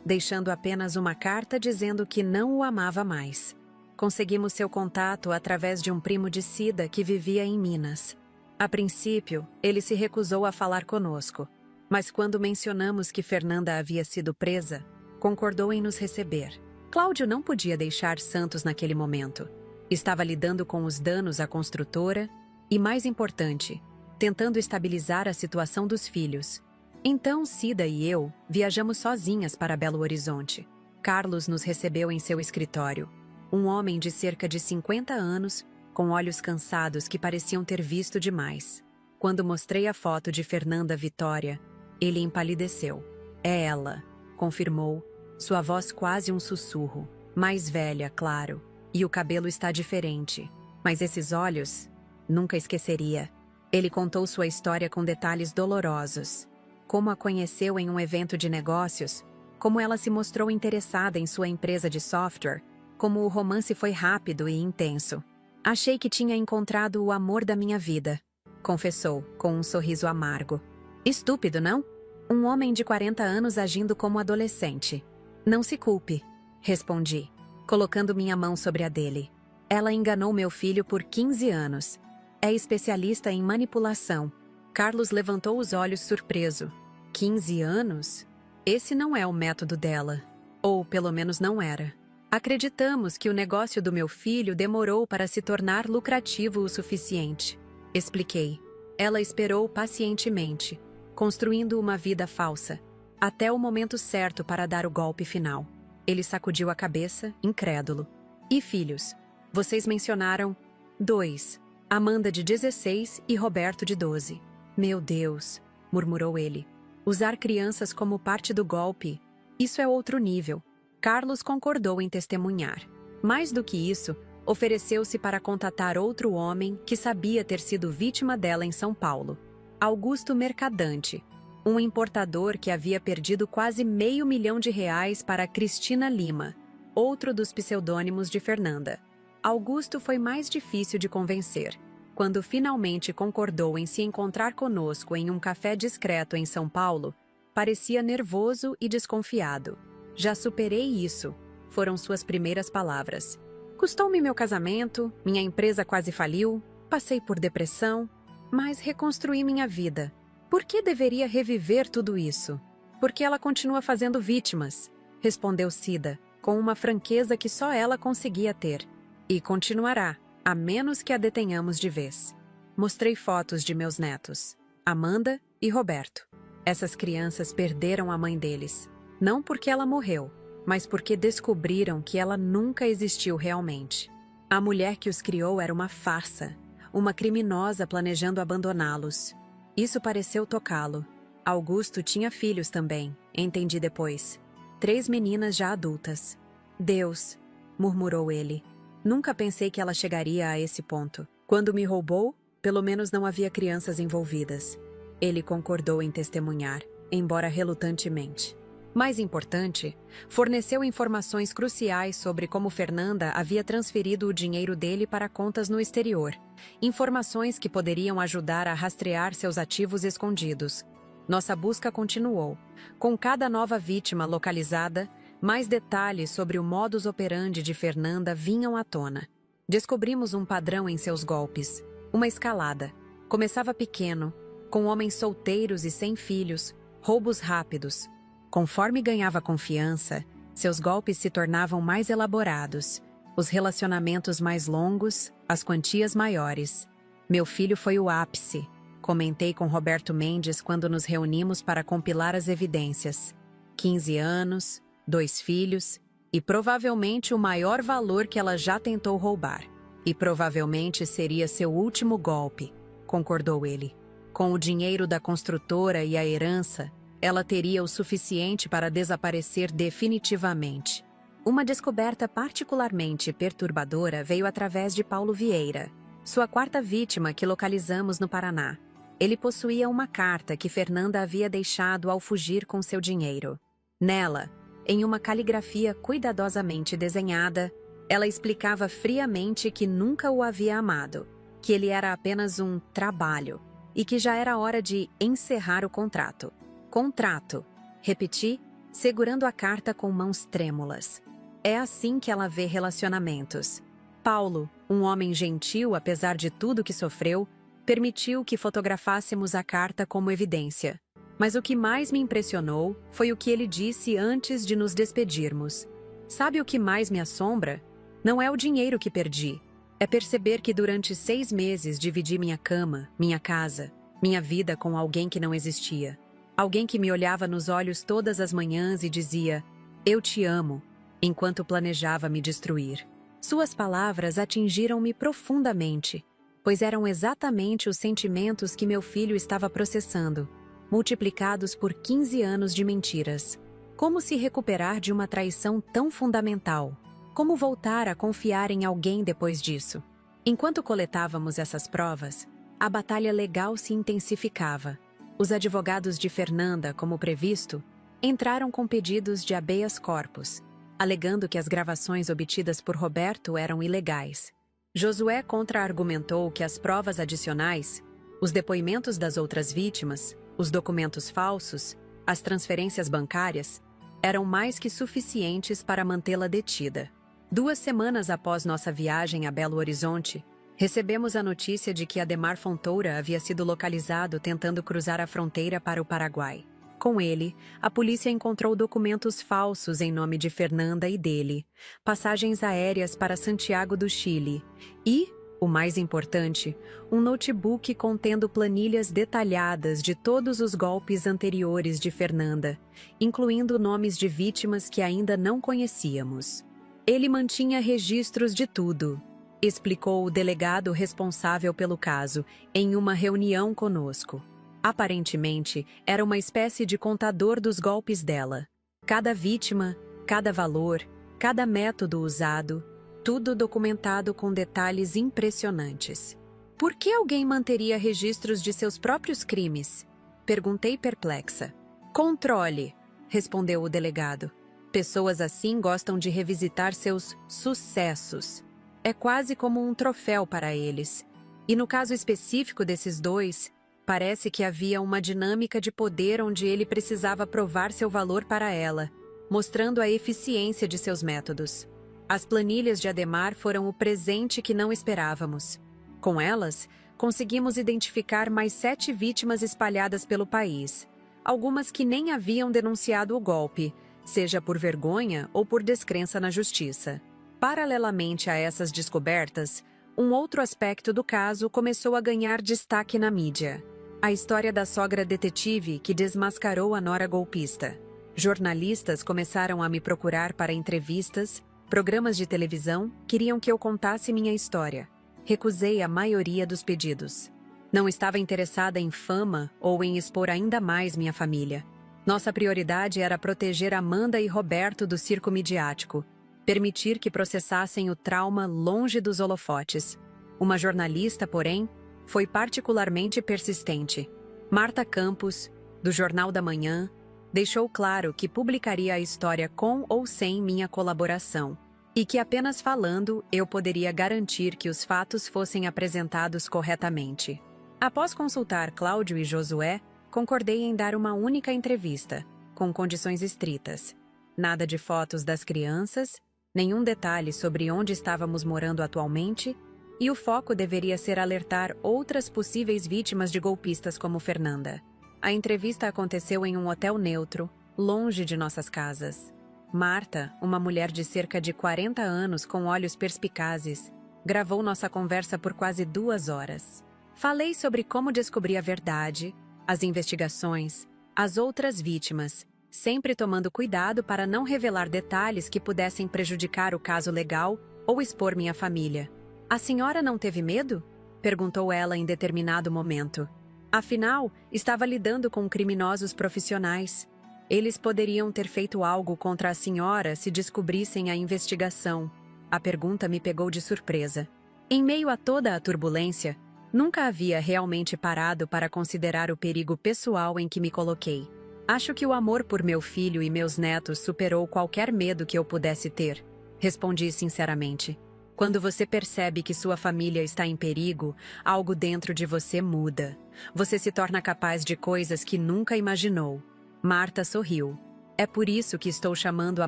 deixando apenas uma carta dizendo que não o amava mais. Conseguimos seu contato através de um primo de Cida que vivia em Minas. A princípio, ele se recusou a falar conosco, mas quando mencionamos que Fernanda havia sido presa, concordou em nos receber. Cláudio não podia deixar Santos naquele momento. Estava lidando com os danos à construtora e, mais importante, tentando estabilizar a situação dos filhos. Então, Cida e eu viajamos sozinhas para Belo Horizonte. Carlos nos recebeu em seu escritório. Um homem de cerca de 50 anos, com olhos cansados que pareciam ter visto demais. Quando mostrei a foto de Fernanda Vitória, ele empalideceu. "É ela", confirmou, sua voz quase um sussurro. "Mais velha, claro, e o cabelo está diferente. Mas esses olhos, nunca esqueceria." Ele contou sua história com detalhes dolorosos. Como a conheceu em um evento de negócios, como ela se mostrou interessada em sua empresa de software, como o romance foi rápido e intenso. "Achei que tinha encontrado o amor da minha vida", confessou, com um sorriso amargo. "Estúpido, não? Um homem de 40 anos agindo como adolescente." "Não se culpe", respondi. colocando minha mão sobre a dele. Ela enganou meu filho por 15 anos. É especialista em manipulação. Carlos levantou os olhos surpreso. 15 anos? Esse não é o método dela. Ou pelo menos não era. Acreditamos que o negócio do meu filho demorou para se tornar lucrativo o suficiente. Expliquei. Ela esperou pacientemente, construindo uma vida falsa, até o momento certo para dar o golpe final. Ele sacudiu a cabeça, incrédulo. E filhos? Vocês mencionaram 2. Amanda de 16 e Roberto de 12. Meu Deus, murmurou ele. Usar crianças como parte do golpe, isso é outro nível. Carlos concordou em testemunhar. Mais do que isso, ofereceu-se para contatar outro homem que sabia ter sido vítima dela em São Paulo. Augusto Mercadante, um importador que havia perdido quase R$500 mil para Cristina Lima, outro dos pseudônimos de Fernanda. Augusto foi mais difícil de convencer. Quando finalmente concordou em se encontrar conosco em um café discreto em São Paulo, parecia nervoso e desconfiado. Já superei isso, foram suas primeiras palavras. Custou-me meu casamento, minha empresa quase faliu, passei por depressão, mas reconstruí minha vida. Por que deveria reviver tudo isso? Porque ela continua fazendo vítimas, respondeu Cida, com uma franqueza que só ela conseguia ter. E continuará, a menos que a detenhamos de vez. Mostrei fotos de meus netos, Amanda e Roberto. Essas crianças perderam a mãe deles, não porque ela morreu, mas porque descobriram que ela nunca existiu realmente. A mulher que os criou era uma farsa, uma criminosa planejando abandoná-los. Isso pareceu tocá-lo. Augusto tinha filhos também, entendi depois. 3 meninas já adultas. Deus, murmurou ele. Nunca pensei que ela chegaria a esse ponto. Quando me roubou, pelo menos não havia crianças envolvidas. Ele concordou em testemunhar, embora relutantemente. Mais importante, forneceu informações cruciais sobre como Fernanda havia transferido o dinheiro dele para contas no exterior. Informações que poderiam ajudar a rastrear seus ativos escondidos. Nossa busca continuou. Com cada nova vítima localizada, mais detalhes sobre o modus operandi de Fernanda vinham à tona. Descobrimos um padrão em seus golpes. Uma escalada. Começava pequeno, com homens solteiros e sem filhos, roubos rápidos. Conforme ganhava confiança, seus golpes se tornavam mais elaborados, os relacionamentos mais longos, as quantias maiores. Meu filho foi o ápice, comentei com Roberto Mendes quando nos reunimos para compilar as evidências. 15 anos, 2 filhos e provavelmente o maior valor que ela já tentou roubar. E provavelmente seria seu último golpe, concordou ele. Com o dinheiro da construtora e a herança, ela teria o suficiente para desaparecer definitivamente. Uma descoberta particularmente perturbadora veio através de Paulo Vieira, sua 4ª vítima que localizamos no Paraná. Ele possuía uma carta que Fernanda havia deixado ao fugir com seu dinheiro. Nela, em uma caligrafia cuidadosamente desenhada, ela explicava friamente que nunca o havia amado, que ele era apenas um trabalho e que já era hora de encerrar o contrato. Contrato, repeti, segurando a carta com mãos trêmulas. É assim que ela vê relacionamentos. Paulo, um homem gentil apesar de tudo que sofreu, permitiu que fotografássemos a carta como evidência. Mas o que mais me impressionou foi o que ele disse antes de nos despedirmos. Sabe o que mais me assombra? Não é o dinheiro que perdi. É perceber que durante 6 meses dividi minha cama, minha casa, minha vida com alguém que não existia. Alguém que me olhava nos olhos todas as manhãs e dizia, "Eu te amo", enquanto planejava me destruir. Suas palavras atingiram-me profundamente, pois eram exatamente os sentimentos que meu filho estava processando, multiplicados por 15 anos de mentiras. Como se recuperar de uma traição tão fundamental? Como voltar a confiar em alguém depois disso? Enquanto coletávamos essas provas, a batalha legal se intensificava. Os advogados de Fernanda, como previsto, entraram com pedidos de habeas corpus, alegando que as gravações obtidas por Roberto eram ilegais. Josué contra-argumentou que as provas adicionais, os depoimentos das outras vítimas, os documentos falsos, as transferências bancárias, eram mais que suficientes para mantê-la detida. 2 semanas após nossa viagem a Belo Horizonte, recebemos a notícia de que Ademar Fontoura havia sido localizado tentando cruzar a fronteira para o Paraguai. Com ele, a polícia encontrou documentos falsos em nome de Fernanda e dele, passagens aéreas para Santiago do Chile e, o mais importante, um notebook contendo planilhas detalhadas de todos os golpes anteriores de Fernanda, incluindo nomes de vítimas que ainda não conhecíamos. Ele mantinha registros de tudo, explicou o delegado responsável pelo caso em uma reunião conosco. Aparentemente, era uma espécie de contador dos golpes dela. Cada vítima, cada valor, cada método usado, tudo documentado com detalhes impressionantes. Por que alguém manteria registros de seus próprios crimes? Perguntei perplexa. Controle, respondeu o delegado. Pessoas assim gostam de revisitar seus sucessos. É quase como um troféu para eles. E no caso específico desses dois, parece que havia uma dinâmica de poder onde ele precisava provar seu valor para ela, mostrando a eficiência de seus métodos. As planilhas de Ademar foram o presente que não esperávamos. Com elas, conseguimos identificar mais 7 vítimas espalhadas pelo país, algumas que nem haviam denunciado o golpe, seja por vergonha ou por descrença na justiça. Paralelamente a essas descobertas, um outro aspecto do caso começou a ganhar destaque na mídia. A história da sogra detetive que desmascarou a nora golpista. Jornalistas começaram a me procurar para entrevistas, programas de televisão queriam que eu contasse minha história. Recusei a maioria dos pedidos. Não estava interessada em fama ou em expor ainda mais minha família. Nossa prioridade era proteger Amanda e Roberto do circo midiático, permitir que processassem o trauma longe dos holofotes. Uma jornalista, porém, foi particularmente persistente. Marta Campos, do Jornal da Manhã, deixou claro que publicaria a história com ou sem minha colaboração, e que apenas falando eu poderia garantir que os fatos fossem apresentados corretamente. Após consultar Cláudio e Josué, concordei em dar uma única entrevista, com condições estritas. Nada de fotos das crianças, nenhum detalhe sobre onde estávamos morando atualmente, e o foco deveria ser alertar outras possíveis vítimas de golpistas como Fernanda. A entrevista aconteceu em um hotel neutro, longe de nossas casas. Marta, uma mulher de cerca de 40 anos com olhos perspicazes, gravou nossa conversa por quase 2 horas. Falei sobre como descobrir a verdade, as investigações, as outras vítimas, sempre tomando cuidado para não revelar detalhes que pudessem prejudicar o caso legal ou expor minha família. A senhora não teve medo? Perguntou ela em determinado momento. Afinal, estava lidando com criminosos profissionais. Eles poderiam ter feito algo contra a senhora se descobrissem a investigação. A pergunta me pegou de surpresa. Em meio a toda a turbulência, nunca havia realmente parado para considerar o perigo pessoal em que me coloquei. Acho que o amor por meu filho e meus netos superou qualquer medo que eu pudesse ter. Respondi sinceramente. Quando você percebe que sua família está em perigo, algo dentro de você muda. Você se torna capaz de coisas que nunca imaginou. Marta sorriu. É por isso que estou chamando a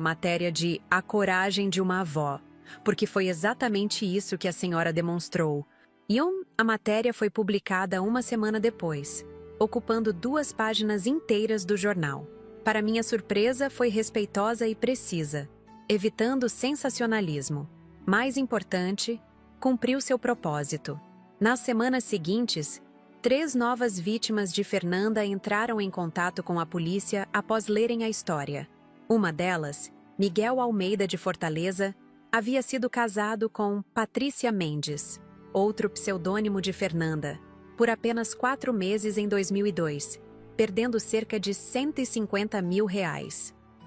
matéria de A Coragem de uma Avó, porque foi exatamente isso que a senhora demonstrou. A matéria foi publicada 1 semana depois, ocupando 2 páginas inteiras do jornal. Para minha surpresa, foi respeitosa e precisa, evitando sensacionalismo. Mais importante, cumpriu seu propósito. Nas semanas seguintes, 3 novas vítimas de Fernanda entraram em contato com a polícia após lerem a história. Uma delas, Miguel Almeida de Fortaleza, havia sido casado com Patrícia Mendes, outro pseudônimo de Fernanda, por apenas 4 meses em 2002, perdendo cerca de R$150 mil.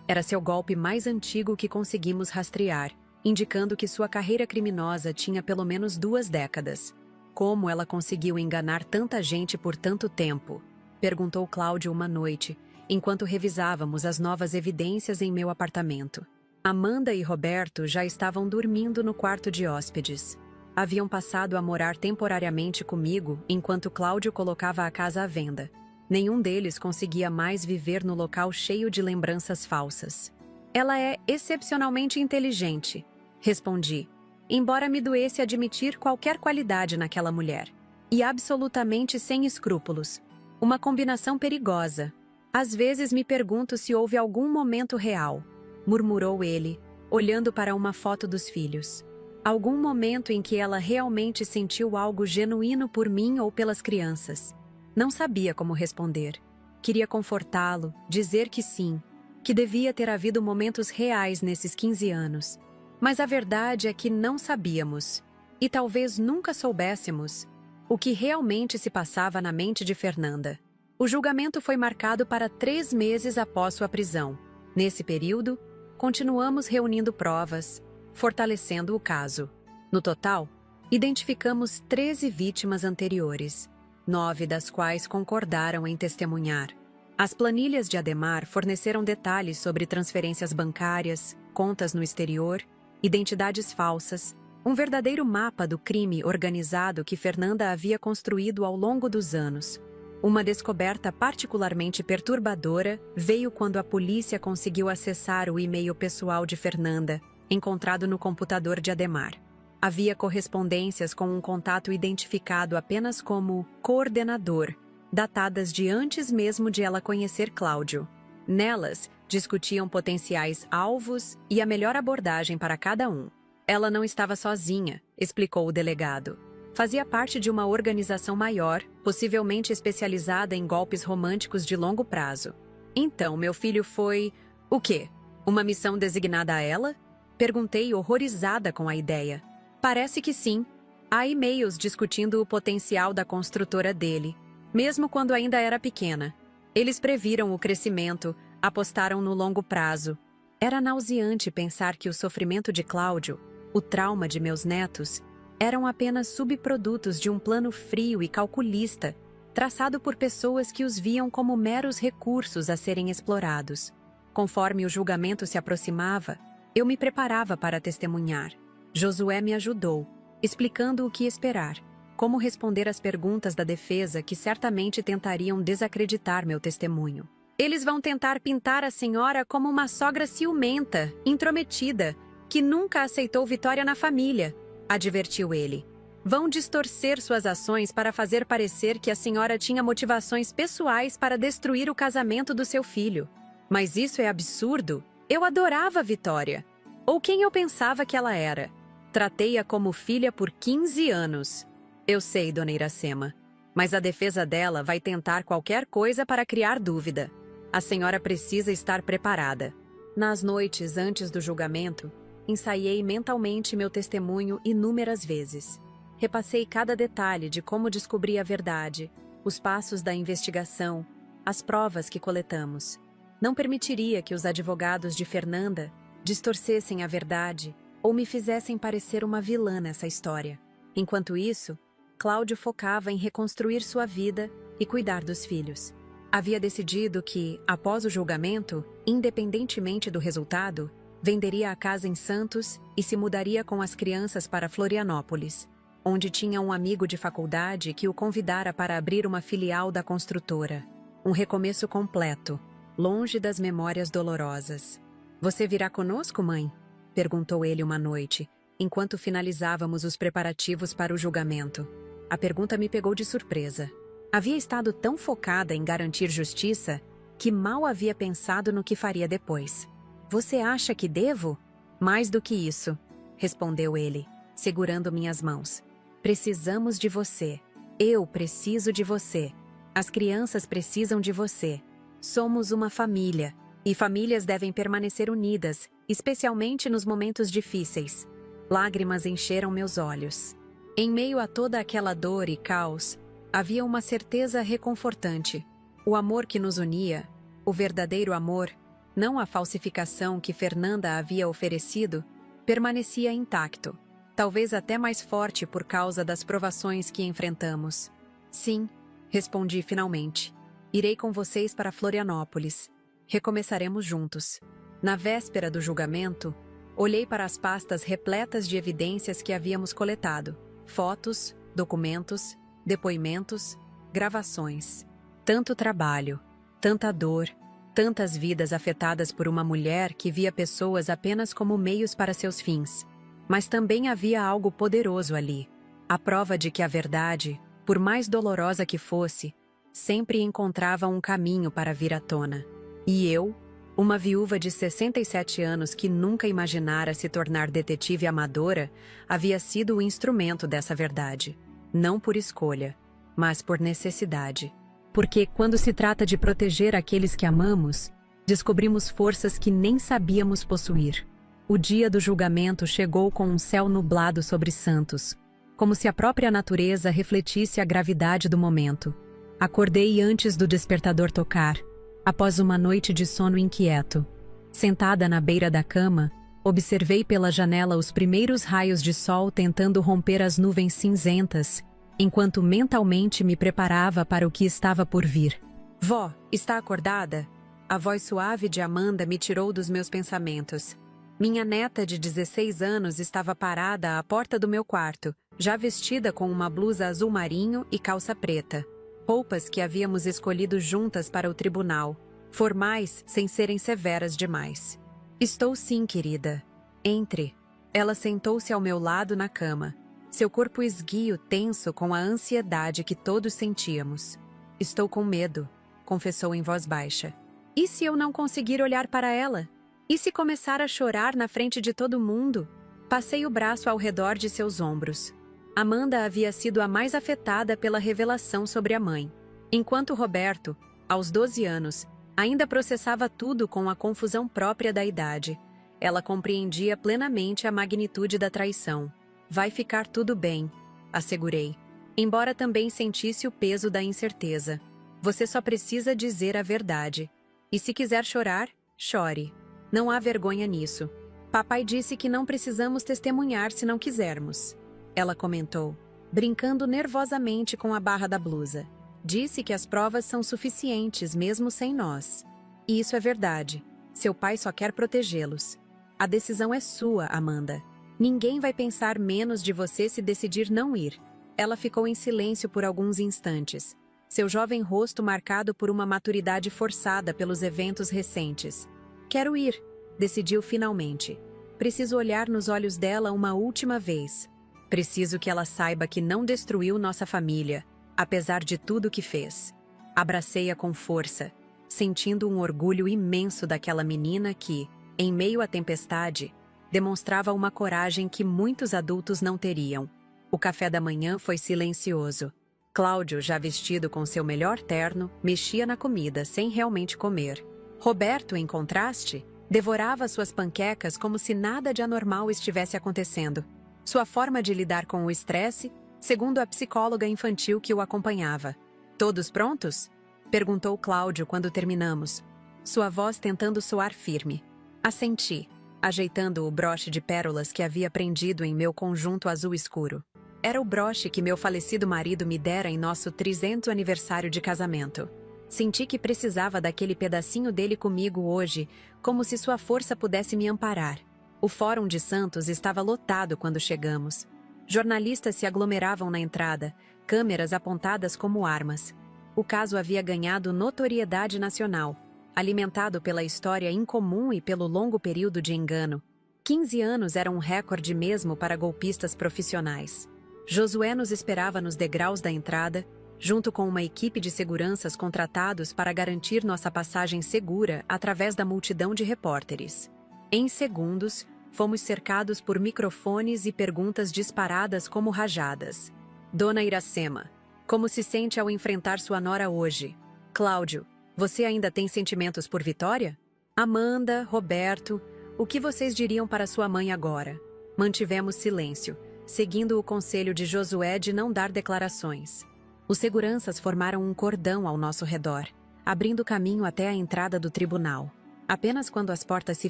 Era seu golpe mais antigo que conseguimos rastrear, indicando que sua carreira criminosa tinha pelo menos 2 décadas. Como ela conseguiu enganar tanta gente por tanto tempo? Perguntou Cláudio uma noite, enquanto revisávamos as novas evidências em meu apartamento. Amanda e Roberto já estavam dormindo no quarto de hóspedes. Haviam passado a morar temporariamente comigo enquanto Cláudio colocava a casa à venda. Nenhum deles conseguia mais viver no local cheio de lembranças falsas. Ela é excepcionalmente inteligente, respondi, embora me doesse admitir qualquer qualidade naquela mulher. E absolutamente sem escrúpulos. Uma combinação perigosa. Às vezes me pergunto se houve algum momento real, murmurou ele, olhando para uma foto dos filhos. Algum momento em que ela realmente sentiu algo genuíno por mim ou pelas crianças. Não sabia como responder. Queria confortá-lo, dizer que sim, que devia ter havido momentos reais nesses 15 anos. Mas a verdade é que não sabíamos, e talvez nunca soubéssemos, o que realmente se passava na mente de Fernanda. O julgamento foi marcado para 3 meses após sua prisão. Nesse período, continuamos reunindo provas, fortalecendo o caso. No total, identificamos 13 vítimas anteriores, 9 das quais concordaram em testemunhar. As planilhas de Ademar forneceram detalhes sobre transferências bancárias, contas no exterior, identidades falsas, um verdadeiro mapa do crime organizado que Fernanda havia construído ao longo dos anos. Uma descoberta particularmente perturbadora veio quando a polícia conseguiu acessar o e-mail pessoal de Fernanda, encontrado no computador de Ademar. Havia correspondências com um contato identificado apenas como coordenador, datadas de antes mesmo de ela conhecer Cláudio. Nelas, discutiam potenciais alvos e a melhor abordagem para cada um. Ela não estava sozinha, explicou o delegado. Fazia parte de uma organização maior, possivelmente especializada em golpes românticos de longo prazo. Então, meu filho foi... o quê? Uma missão designada a ela? Perguntei, horrorizada com a ideia. Parece que sim. Há e-mails discutindo o potencial da construtora dele, mesmo quando ainda era pequena. Eles previram o crescimento, apostaram no longo prazo. Era nauseante pensar que o sofrimento de Cláudio, o trauma de meus netos, eram apenas subprodutos de um plano frio e calculista, traçado por pessoas que os viam como meros recursos a serem explorados. Conforme o julgamento se aproximava, eu me preparava para testemunhar. Josué me ajudou, explicando o que esperar, como responder às perguntas da defesa que certamente tentariam desacreditar meu testemunho. Eles vão tentar pintar a senhora como uma sogra ciumenta, intrometida, que nunca aceitou vitória na família, advertiu ele. Vão distorcer suas ações para fazer parecer que a senhora tinha motivações pessoais para destruir o casamento do seu filho. Mas isso é absurdo. Eu adorava a Vitória. Ou quem eu pensava que ela era. Tratei-a como filha por 15 anos. Eu sei, dona Iracema. Mas a defesa dela vai tentar qualquer coisa para criar dúvida. A senhora precisa estar preparada. Nas noites antes do julgamento, ensaiei mentalmente meu testemunho inúmeras vezes. Repassei cada detalhe de como descobri a verdade, os passos da investigação, as provas que coletamos. Não permitiria que os advogados de Fernanda distorcessem a verdade ou me fizessem parecer uma vilã nessa história. Enquanto isso, Cláudio focava em reconstruir sua vida e cuidar dos filhos. Havia decidido que, após o julgamento, independentemente do resultado, venderia a casa em Santos e se mudaria com as crianças para Florianópolis, onde tinha um amigo de faculdade que o convidara para abrir uma filial da construtora. Um recomeço completo, longe das memórias dolorosas. "Você virá conosco, mãe?" perguntou ele uma noite, enquanto finalizávamos os preparativos para o julgamento. A pergunta me pegou de surpresa. Havia estado tão focada em garantir justiça que mal havia pensado no que faria depois. "Você acha que devo?" "Mais do que isso", respondeu ele, segurando minhas mãos. "Precisamos de você. Eu preciso de você. As crianças precisam de você. Somos uma família, e famílias devem permanecer unidas, especialmente nos momentos difíceis." Lágrimas encheram meus olhos. Em meio a toda aquela dor e caos, havia uma certeza reconfortante. O amor que nos unia, o verdadeiro amor, não a falsificação que Fernanda havia oferecido, permanecia intacto, talvez até mais forte por causa das provações que enfrentamos. "Sim", respondi finalmente. "Irei com vocês para Florianópolis. Recomeçaremos juntos." Na véspera do julgamento, olhei para as pastas repletas de evidências que havíamos coletado. Fotos, documentos, depoimentos, gravações. Tanto trabalho, tanta dor, tantas vidas afetadas por uma mulher que via pessoas apenas como meios para seus fins. Mas também havia algo poderoso ali. A prova de que a verdade, por mais dolorosa que fosse, sempre encontrava um caminho para vir à tona. E eu, uma viúva de 67 anos que nunca imaginara se tornar detetive amadora, havia sido o instrumento dessa verdade. Não por escolha, mas por necessidade. Porque, quando se trata de proteger aqueles que amamos, descobrimos forças que nem sabíamos possuir. O dia do julgamento chegou com um céu nublado sobre Santos, como se a própria natureza refletisse a gravidade do momento. Acordei antes do despertador tocar, após uma noite de sono inquieto. Sentada na beira da cama, observei pela janela os primeiros raios de sol tentando romper as nuvens cinzentas, enquanto mentalmente me preparava para o que estava por vir. Vó, está acordada? A voz suave de Amanda me tirou dos meus pensamentos. Minha neta de 16 anos estava parada à porta do meu quarto, já vestida com uma blusa azul marinho e calça preta. Roupas que havíamos escolhido juntas para o tribunal, formais sem serem severas demais. Estou sim, querida. Entre. Ela sentou-se ao meu lado na cama, seu corpo esguio tenso com a ansiedade que todos sentíamos. Estou com medo, confessou em voz baixa. E se eu não conseguir olhar para ela? E se começar a chorar na frente de todo mundo? Passei o braço ao redor de seus ombros. Amanda havia sido a mais afetada pela revelação sobre a mãe, enquanto Roberto, aos 12 anos, ainda processava tudo com a confusão própria da idade. Ela compreendia plenamente a magnitude da traição. Vai ficar tudo bem, assegurei, embora também sentisse o peso da incerteza. Você só precisa dizer a verdade. E se quiser chorar, chore. Não há vergonha nisso. Papai disse que não precisamos testemunhar se não quisermos. Ela comentou, brincando nervosamente com a barra da blusa. Disse que as provas são suficientes mesmo sem nós. E isso é verdade. Seu pai só quer protegê-los. A decisão é sua, Amanda. Ninguém vai pensar menos de você se decidir não ir. Ela ficou em silêncio por alguns instantes, seu jovem rosto marcado por uma maturidade forçada pelos eventos recentes. Quero ir, decidiu finalmente. Preciso olhar nos olhos dela uma última vez. Preciso que ela saiba que não destruiu nossa família, apesar de tudo que fez. Abracei-a com força, sentindo um orgulho imenso daquela menina que, em meio à tempestade, demonstrava uma coragem que muitos adultos não teriam. O café da manhã foi silencioso. Cláudio, já vestido com seu melhor terno, mexia na comida sem realmente comer. Roberto, em contraste, devorava suas panquecas como se nada de anormal estivesse acontecendo. Sua forma de lidar com o estresse, segundo a psicóloga infantil que o acompanhava. Todos prontos? Perguntou Cláudio quando terminamos, sua voz tentando soar firme. Assenti, ajeitando o broche de pérolas que havia prendido em meu conjunto azul escuro. Era o broche que meu falecido marido me dera em nosso 300º aniversário de casamento. Senti que precisava daquele pedacinho dele comigo hoje, como se sua força pudesse me amparar. O Fórum de Santos estava lotado quando chegamos. Jornalistas se aglomeravam na entrada, câmeras apontadas como armas. O caso havia ganhado notoriedade nacional, alimentado pela história incomum e pelo longo período de engano. 15 anos eram um recorde mesmo para golpistas profissionais. Josué nos esperava nos degraus da entrada, junto com uma equipe de seguranças contratados para garantir nossa passagem segura através da multidão de repórteres. Em segundos, fomos cercados por microfones e perguntas disparadas como rajadas. Dona Iracema, como se sente ao enfrentar sua nora hoje? Cláudio, você ainda tem sentimentos por Vitória? Amanda, Roberto, o que vocês diriam para sua mãe agora? Mantivemos silêncio, seguindo o conselho de Josué de não dar declarações. Os seguranças formaram um cordão ao nosso redor, abrindo caminho até a entrada do tribunal. Apenas quando as portas se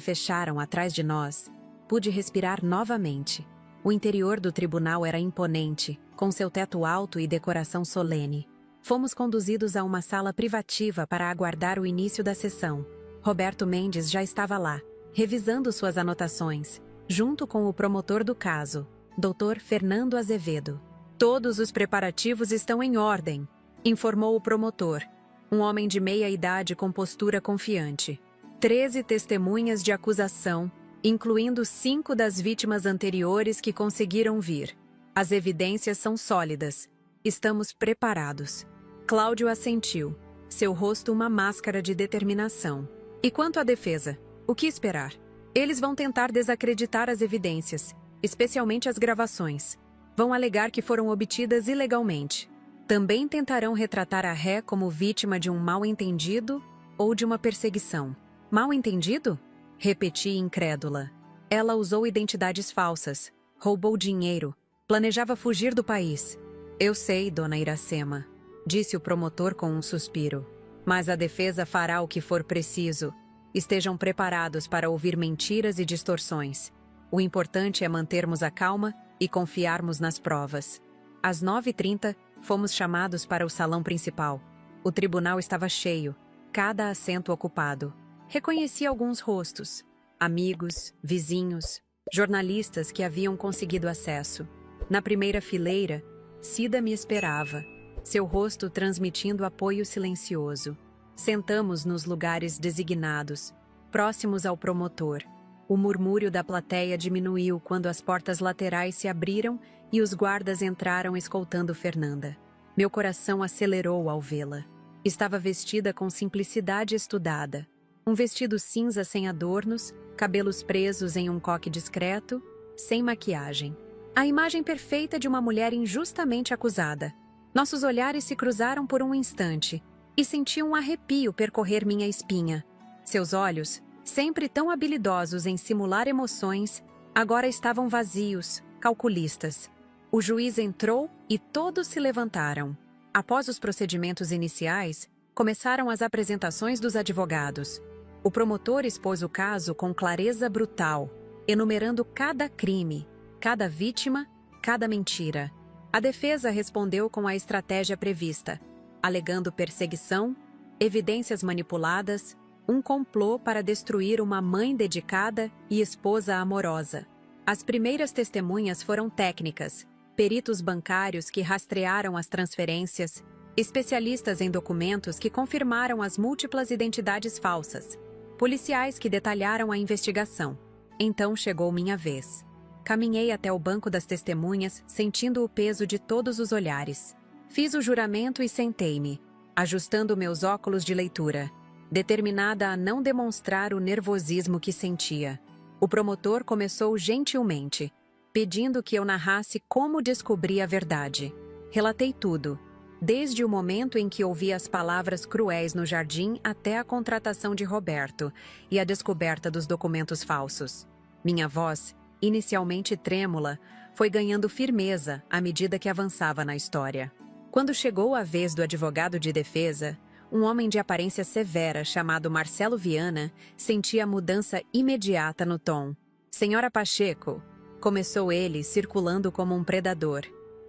fecharam atrás de nós, pude respirar novamente. O interior do tribunal era imponente, com seu teto alto e decoração solene. Fomos conduzidos a uma sala privativa para aguardar o início da sessão. Roberto Mendes já estava lá, revisando suas anotações, junto com o promotor do caso, Dr. Fernando Azevedo. Todos os preparativos estão em ordem, informou o promotor, um homem de meia idade com postura confiante. 13 testemunhas de acusação, incluindo 5 das vítimas anteriores que conseguiram vir. As evidências são sólidas. Estamos preparados. Cláudio assentiu, seu rosto uma máscara de determinação. E quanto à defesa? O que esperar? Eles vão tentar desacreditar as evidências, especialmente as gravações. Vão alegar que foram obtidas ilegalmente. Também tentarão retratar a ré como vítima de um mal-entendido ou de uma perseguição. Mal-entendido? Repeti incrédula. Ela usou identidades falsas, roubou dinheiro, planejava fugir do país. Eu sei, dona Iracema, disse o promotor com um suspiro. Mas a defesa fará o que for preciso. Estejam preparados para ouvir mentiras e distorções. O importante é mantermos a calma e confiarmos nas provas. Às 9h30, fomos chamados para o salão principal. O tribunal estava cheio, cada assento ocupado. Reconheci alguns rostos, amigos, vizinhos, jornalistas que haviam conseguido acesso. Na primeira fileira, Cida me esperava, seu rosto transmitindo apoio silencioso. Sentamos nos lugares designados, próximos ao promotor. O murmúrio da plateia diminuiu quando as portas laterais se abriram e os guardas entraram escoltando Fernanda. Meu coração acelerou ao vê-la. Estava vestida com simplicidade estudada. Um vestido cinza sem adornos, cabelos presos em um coque discreto, sem maquiagem. A imagem perfeita de uma mulher injustamente acusada. Nossos olhares se cruzaram por um instante e senti um arrepio percorrer minha espinha. Seus olhos, sempre tão habilidosos em simular emoções, agora estavam vazios, calculistas. O juiz entrou e todos se levantaram. Após os procedimentos iniciais, começaram as apresentações dos advogados. O promotor expôs o caso com clareza brutal, enumerando cada crime, cada vítima, cada mentira. A defesa respondeu com a estratégia prevista, alegando perseguição, evidências manipuladas, um complô para destruir uma mãe dedicada e esposa amorosa. As primeiras testemunhas foram técnicas, peritos bancários que rastrearam as transferências, especialistas em documentos que confirmaram as múltiplas identidades falsas, policiais que detalharam a investigação. Então chegou minha vez. Caminhei até o banco das testemunhas, sentindo o peso de todos os olhares. Fiz o juramento e sentei-me, ajustando meus óculos de leitura, determinada a não demonstrar o nervosismo que sentia. O promotor começou gentilmente, pedindo que eu narrasse como descobri a verdade. Relatei tudo, desde o momento em que ouvi as palavras cruéis no jardim até a contratação de Roberto e a descoberta dos documentos falsos. Minha voz, inicialmente trêmula, foi ganhando firmeza à medida que avançava na história. Quando chegou a vez do advogado de defesa, um homem de aparência severa chamado Marcelo Viana sentia mudança imediata no tom. Senhora Pacheco, começou ele, circulando como um predador.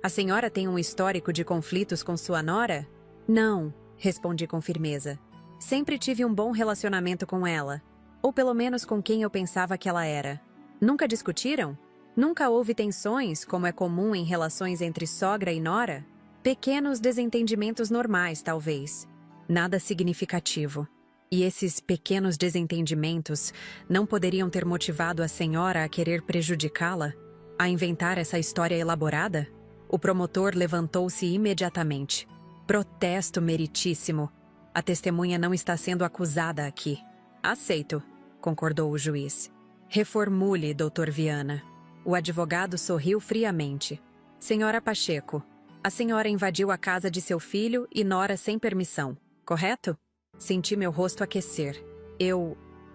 A senhora tem um histórico de conflitos com sua nora? Não, respondi com firmeza. Sempre tive um bom relacionamento com ela, ou pelo menos com quem eu pensava que ela era. Nunca discutiram? Nunca houve tensões, como é comum em relações entre sogra e nora? Pequenos desentendimentos normais, talvez. Nada significativo. E esses pequenos desentendimentos não poderiam ter motivado a senhora a querer prejudicá-la? A inventar essa história elaborada? O promotor levantou-se imediatamente. Protesto meritíssimo. A testemunha não está sendo acusada aqui. Aceito, concordou o juiz. Reformule, Dr. Viana. O advogado sorriu friamente. Senhora Pacheco, a senhora invadiu a casa de seu filho e nora sem permissão, correto? Senti meu rosto aquecer.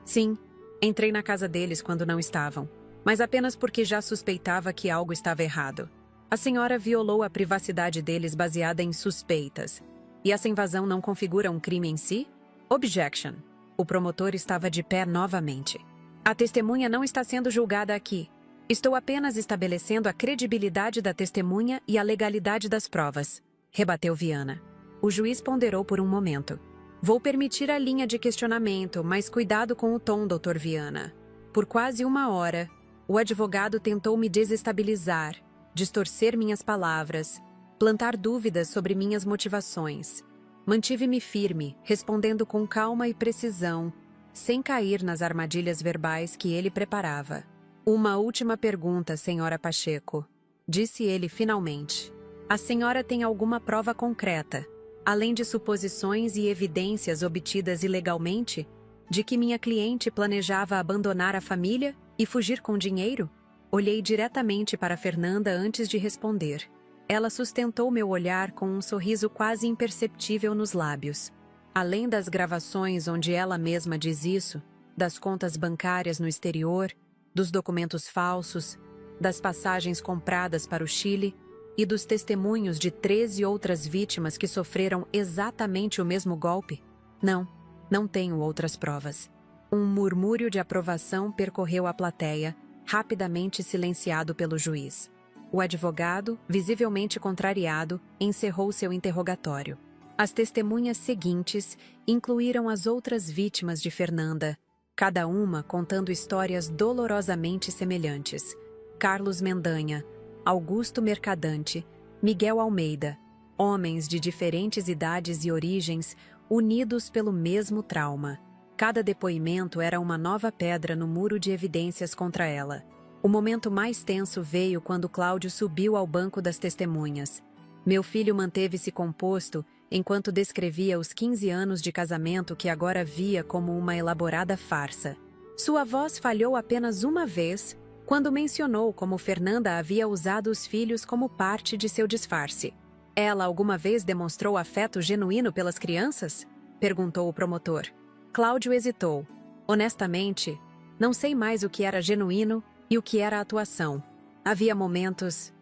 Sim, entrei na casa deles quando não estavam, mas apenas porque já suspeitava que algo estava errado. A senhora violou a privacidade deles baseada em suspeitas. E essa invasão não configura um crime em si? Objection. O promotor estava de pé novamente. A testemunha não está sendo julgada aqui. Estou apenas estabelecendo a credibilidade da testemunha e a legalidade das provas, rebateu Viana. O juiz ponderou por um momento. Vou permitir a linha de questionamento, mas cuidado com o tom, Dr. Viana. Por quase 1 hora, o advogado tentou me desestabilizar, distorcer minhas palavras, plantar dúvidas sobre minhas motivações. Mantive-me firme, respondendo com calma e precisão, sem cair nas armadilhas verbais que ele preparava. Uma última pergunta, senhora Pacheco, disse ele finalmente. A senhora tem alguma prova concreta, além de suposições e evidências obtidas ilegalmente, de que minha cliente planejava abandonar a família e fugir com dinheiro? Olhei diretamente para Fernanda antes de responder. Ela sustentou meu olhar com um sorriso quase imperceptível nos lábios. Além das gravações onde ela mesma diz isso, das contas bancárias no exterior, dos documentos falsos, das passagens compradas para o Chile e dos testemunhos de 13 outras vítimas que sofreram exatamente o mesmo golpe? Não tenho outras provas. Um murmúrio de aprovação percorreu a plateia, rapidamente silenciado pelo juiz. O advogado, visivelmente contrariado, encerrou seu interrogatório. As testemunhas seguintes incluíram as outras vítimas de Fernanda, cada uma contando histórias dolorosamente semelhantes. Carlos Mendanha, Augusto Mercadante, Miguel Almeida, homens de diferentes idades e origens, unidos pelo mesmo trauma. Cada depoimento era uma nova pedra no muro de evidências contra ela. O momento mais tenso veio quando Cláudio subiu ao banco das testemunhas. Meu filho manteve-se composto enquanto descrevia os 15 anos de casamento que agora via como uma elaborada farsa. Sua voz falhou apenas uma vez, quando mencionou como Fernanda havia usado os filhos como parte de seu disfarce. Ela alguma vez demonstrou afeto genuíno pelas crianças? Perguntou o promotor. Cláudio hesitou. Honestamente, não sei mais o que era genuíno e o que era atuação. Havia momentos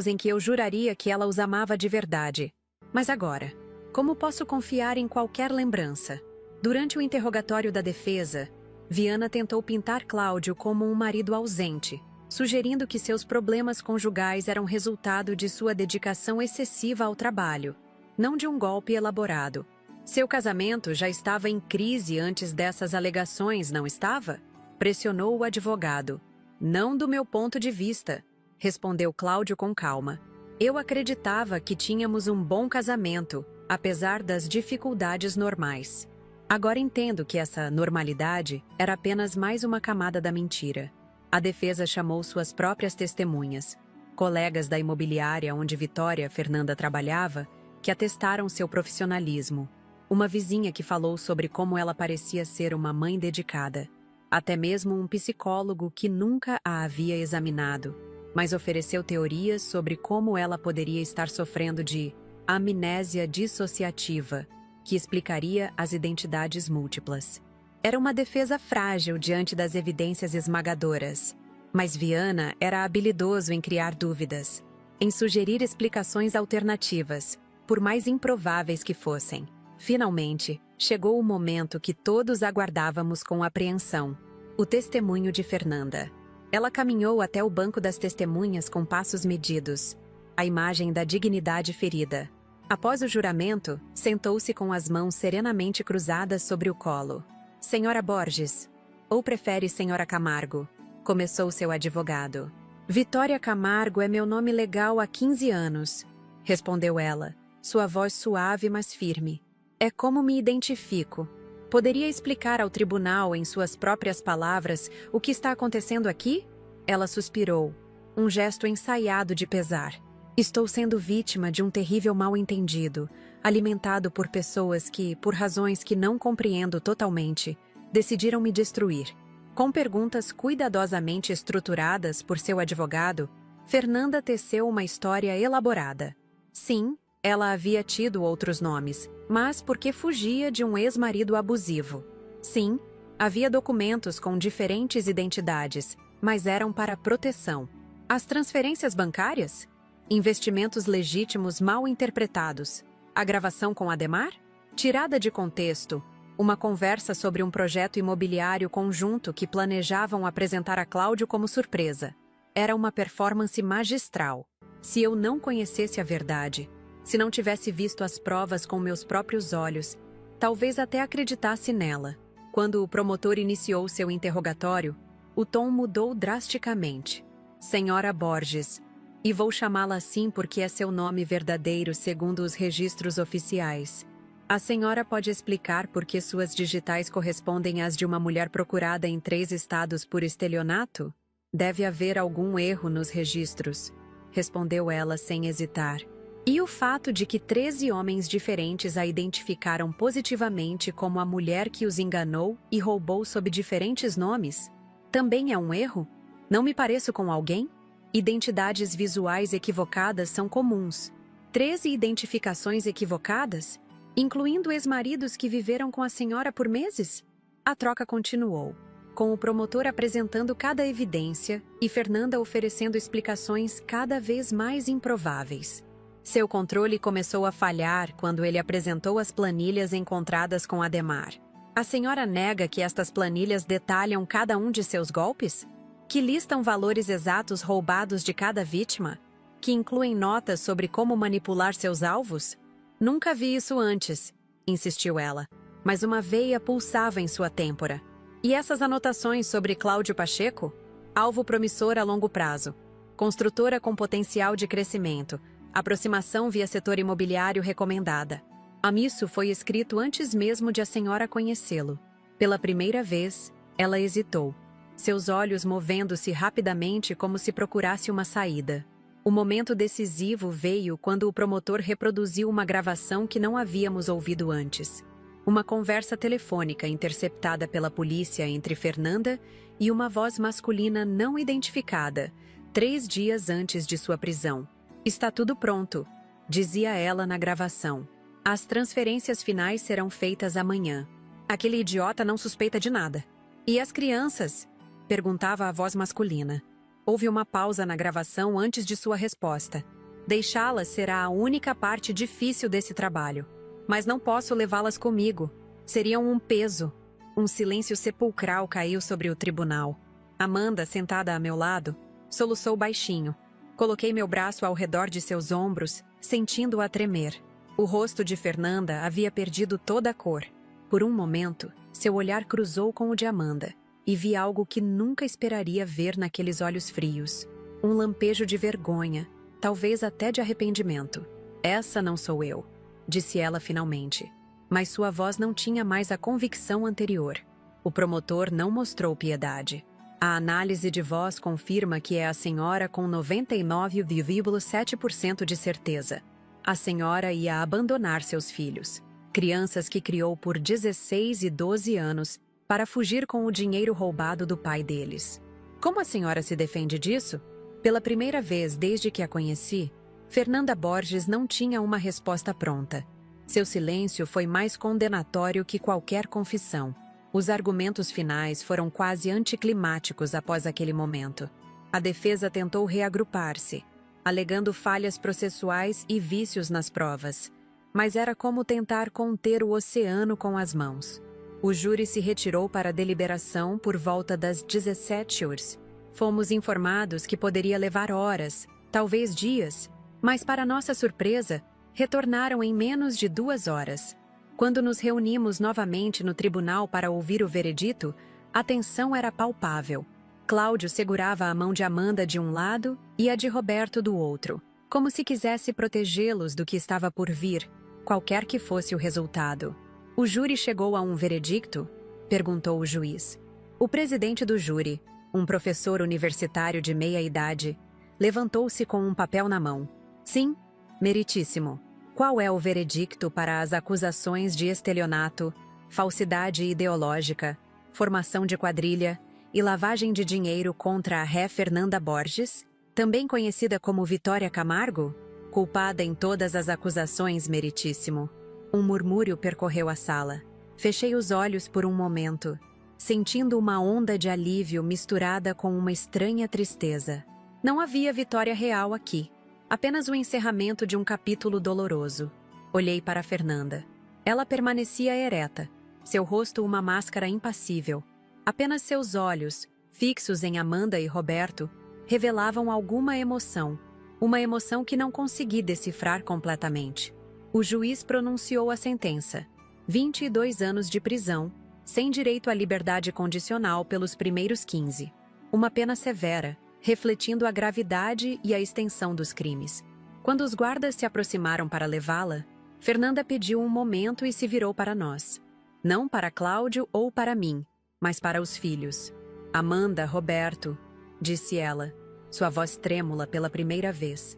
em que eu juraria que ela os amava de verdade. Mas agora, como posso confiar em qualquer lembrança? Durante o interrogatório da defesa, Viana tentou pintar Cláudio como um marido ausente, sugerindo que seus problemas conjugais eram resultado de sua dedicação excessiva ao trabalho, não de um golpe elaborado. Seu casamento já estava em crise antes dessas alegações, não estava? Pressionou o advogado. Não do meu ponto de vista, respondeu Cláudio com calma. Eu acreditava que tínhamos um bom casamento, apesar das dificuldades normais. Agora entendo que essa normalidade era apenas mais uma camada da mentira. A defesa chamou suas próprias testemunhas, colegas da imobiliária onde Vitória Fernanda trabalhava, que atestaram seu profissionalismo. Uma vizinha que falou sobre como ela parecia ser uma mãe dedicada. Até mesmo um psicólogo que nunca a havia examinado, mas ofereceu teorias sobre como ela poderia estar sofrendo de amnésia dissociativa, que explicaria as identidades múltiplas. Era uma defesa frágil diante das evidências esmagadoras, mas Viana era habilidoso em criar dúvidas, em sugerir explicações alternativas, por mais improváveis que fossem. Finalmente, chegou o momento que todos aguardávamos com apreensão: o testemunho de Fernanda. Ela caminhou até o banco das testemunhas com passos medidos, a imagem da dignidade ferida. Após o juramento, sentou-se com as mãos serenamente cruzadas sobre o colo. Senhora Borges, ou prefere Senhora Camargo? Começou seu advogado. Vitória Camargo é meu nome legal há 15 anos, respondeu ela, sua voz suave mas firme. É como me identifico. Poderia explicar ao tribunal, em suas próprias palavras, o que está acontecendo aqui? Ela suspirou, um gesto ensaiado de pesar. Estou sendo vítima de um terrível mal-entendido, alimentado por pessoas que, por razões que não compreendo totalmente, decidiram me destruir. Com perguntas cuidadosamente estruturadas por seu advogado, Fernanda teceu uma história elaborada. Sim, ela havia tido outros nomes, mas porque fugia de um ex-marido abusivo. Sim, havia documentos com diferentes identidades, mas eram para proteção. As transferências bancárias? Investimentos legítimos mal interpretados. A gravação com Ademar? Tirada de contexto, uma conversa sobre um projeto imobiliário conjunto que planejavam apresentar a Cláudio como surpresa. Era uma performance magistral. Se eu não conhecesse a verdade, se não tivesse visto as provas com meus próprios olhos, talvez até acreditasse nela. Quando o promotor iniciou seu interrogatório, o tom mudou drasticamente. Senhora Borges, e vou chamá-la assim porque é seu nome verdadeiro segundo os registros oficiais. A senhora pode explicar por que suas digitais correspondem às de uma mulher procurada em 3 estados por estelionato? Deve haver algum erro nos registros, respondeu ela sem hesitar. E o fato de que 13 homens diferentes a identificaram positivamente como a mulher que os enganou e roubou sob diferentes nomes? Também é um erro? Não me pareço com alguém? Identidades visuais equivocadas são comuns. 13 identificações equivocadas? Incluindo ex-maridos que viveram com a senhora por meses? A troca continuou, com o promotor apresentando cada evidência e Fernanda oferecendo explicações cada vez mais improváveis. Seu controle começou a falhar quando ele apresentou as planilhas encontradas com Ademar. A senhora nega que estas planilhas detalham cada um de seus golpes? Que listam valores exatos roubados de cada vítima? Que incluem notas sobre como manipular seus alvos? Nunca vi isso antes, insistiu ela, mas uma veia pulsava em sua têmpora. E essas anotações sobre Cláudio Pacheco? Alvo promissor a longo prazo. Construtora com potencial de crescimento. Aproximação via setor imobiliário recomendada. Amisso foi escrito antes mesmo de a senhora conhecê-lo. Pela primeira vez, ela hesitou, seus olhos movendo-se rapidamente como se procurasse uma saída. O momento decisivo veio quando o promotor reproduziu uma gravação que não havíamos ouvido antes. Uma conversa telefônica interceptada pela polícia entre Fernanda e uma voz masculina não identificada, 3 dias antes de sua prisão. Está tudo pronto, dizia ela na gravação. As transferências finais serão feitas amanhã. Aquele idiota não suspeita de nada. E as crianças? Perguntava a voz masculina. Houve uma pausa na gravação antes de sua resposta. Deixá-las será a única parte difícil desse trabalho. Mas não posso levá-las comigo. Seriam um peso. Um silêncio sepulcral caiu sobre o tribunal. Amanda, sentada a meu lado, soluçou baixinho. Coloquei meu braço ao redor de seus ombros, sentindo-a tremer. O rosto de Fernanda havia perdido toda a cor. Por um momento, seu olhar cruzou com o de Amanda, e vi algo que nunca esperaria ver naqueles olhos frios. Um lampejo de vergonha, talvez até de arrependimento. Essa não sou eu, disse ela finalmente. Mas sua voz não tinha mais a convicção anterior. O promotor não mostrou piedade. A análise de voz confirma que é a senhora com 99,7% de certeza. A senhora ia abandonar seus filhos, crianças que criou por 16 e 12 anos, para fugir com o dinheiro roubado do pai deles. Como a senhora se defende disso? Pela primeira vez desde que a conheci, Fernanda Borges não tinha uma resposta pronta. Seu silêncio foi mais condenatório que qualquer confissão. Os argumentos finais foram quase anticlimáticos após aquele momento. A defesa tentou reagrupar-se, alegando falhas processuais e vícios nas provas. Mas era como tentar conter o oceano com as mãos. O júri se retirou para a deliberação por volta das 17 horas. Fomos informados que poderia levar horas, talvez dias, mas para nossa surpresa, retornaram em menos de 2 horas. Quando nos reunimos novamente no tribunal para ouvir o veredito, a tensão era palpável. Cláudio segurava a mão de Amanda de um lado e a de Roberto do outro, como se quisesse protegê-los do que estava por vir, qualquer que fosse o resultado. O júri chegou a um veredicto? Perguntou o juiz. O presidente do júri, um professor universitário de meia-idade, levantou-se com um papel na mão. Sim, meritíssimo. Qual é o veredicto para as acusações de estelionato, falsidade ideológica, formação de quadrilha e lavagem de dinheiro contra a ré Fernanda Borges, também conhecida como Vitória Camargo? Culpada em todas as acusações, meritíssimo. Um murmúrio percorreu a sala. Fechei os olhos por um momento, sentindo uma onda de alívio misturada com uma estranha tristeza. Não havia vitória real aqui. Apenas o encerramento de um capítulo doloroso. Olhei para Fernanda. Ela permanecia ereta, seu rosto uma máscara impassível. Apenas seus olhos, fixos em Amanda e Roberto, revelavam alguma emoção, uma emoção que não consegui decifrar completamente. O juiz pronunciou a sentença: 22 anos de prisão, sem direito à liberdade condicional pelos primeiros 15. Uma pena severa, refletindo a gravidade e a extensão dos crimes. Quando os guardas se aproximaram para levá-la, Fernanda pediu um momento e se virou para nós. Não para Cláudio ou para mim, mas para os filhos. Amanda, Roberto, disse ela, sua voz trêmula pela primeira vez.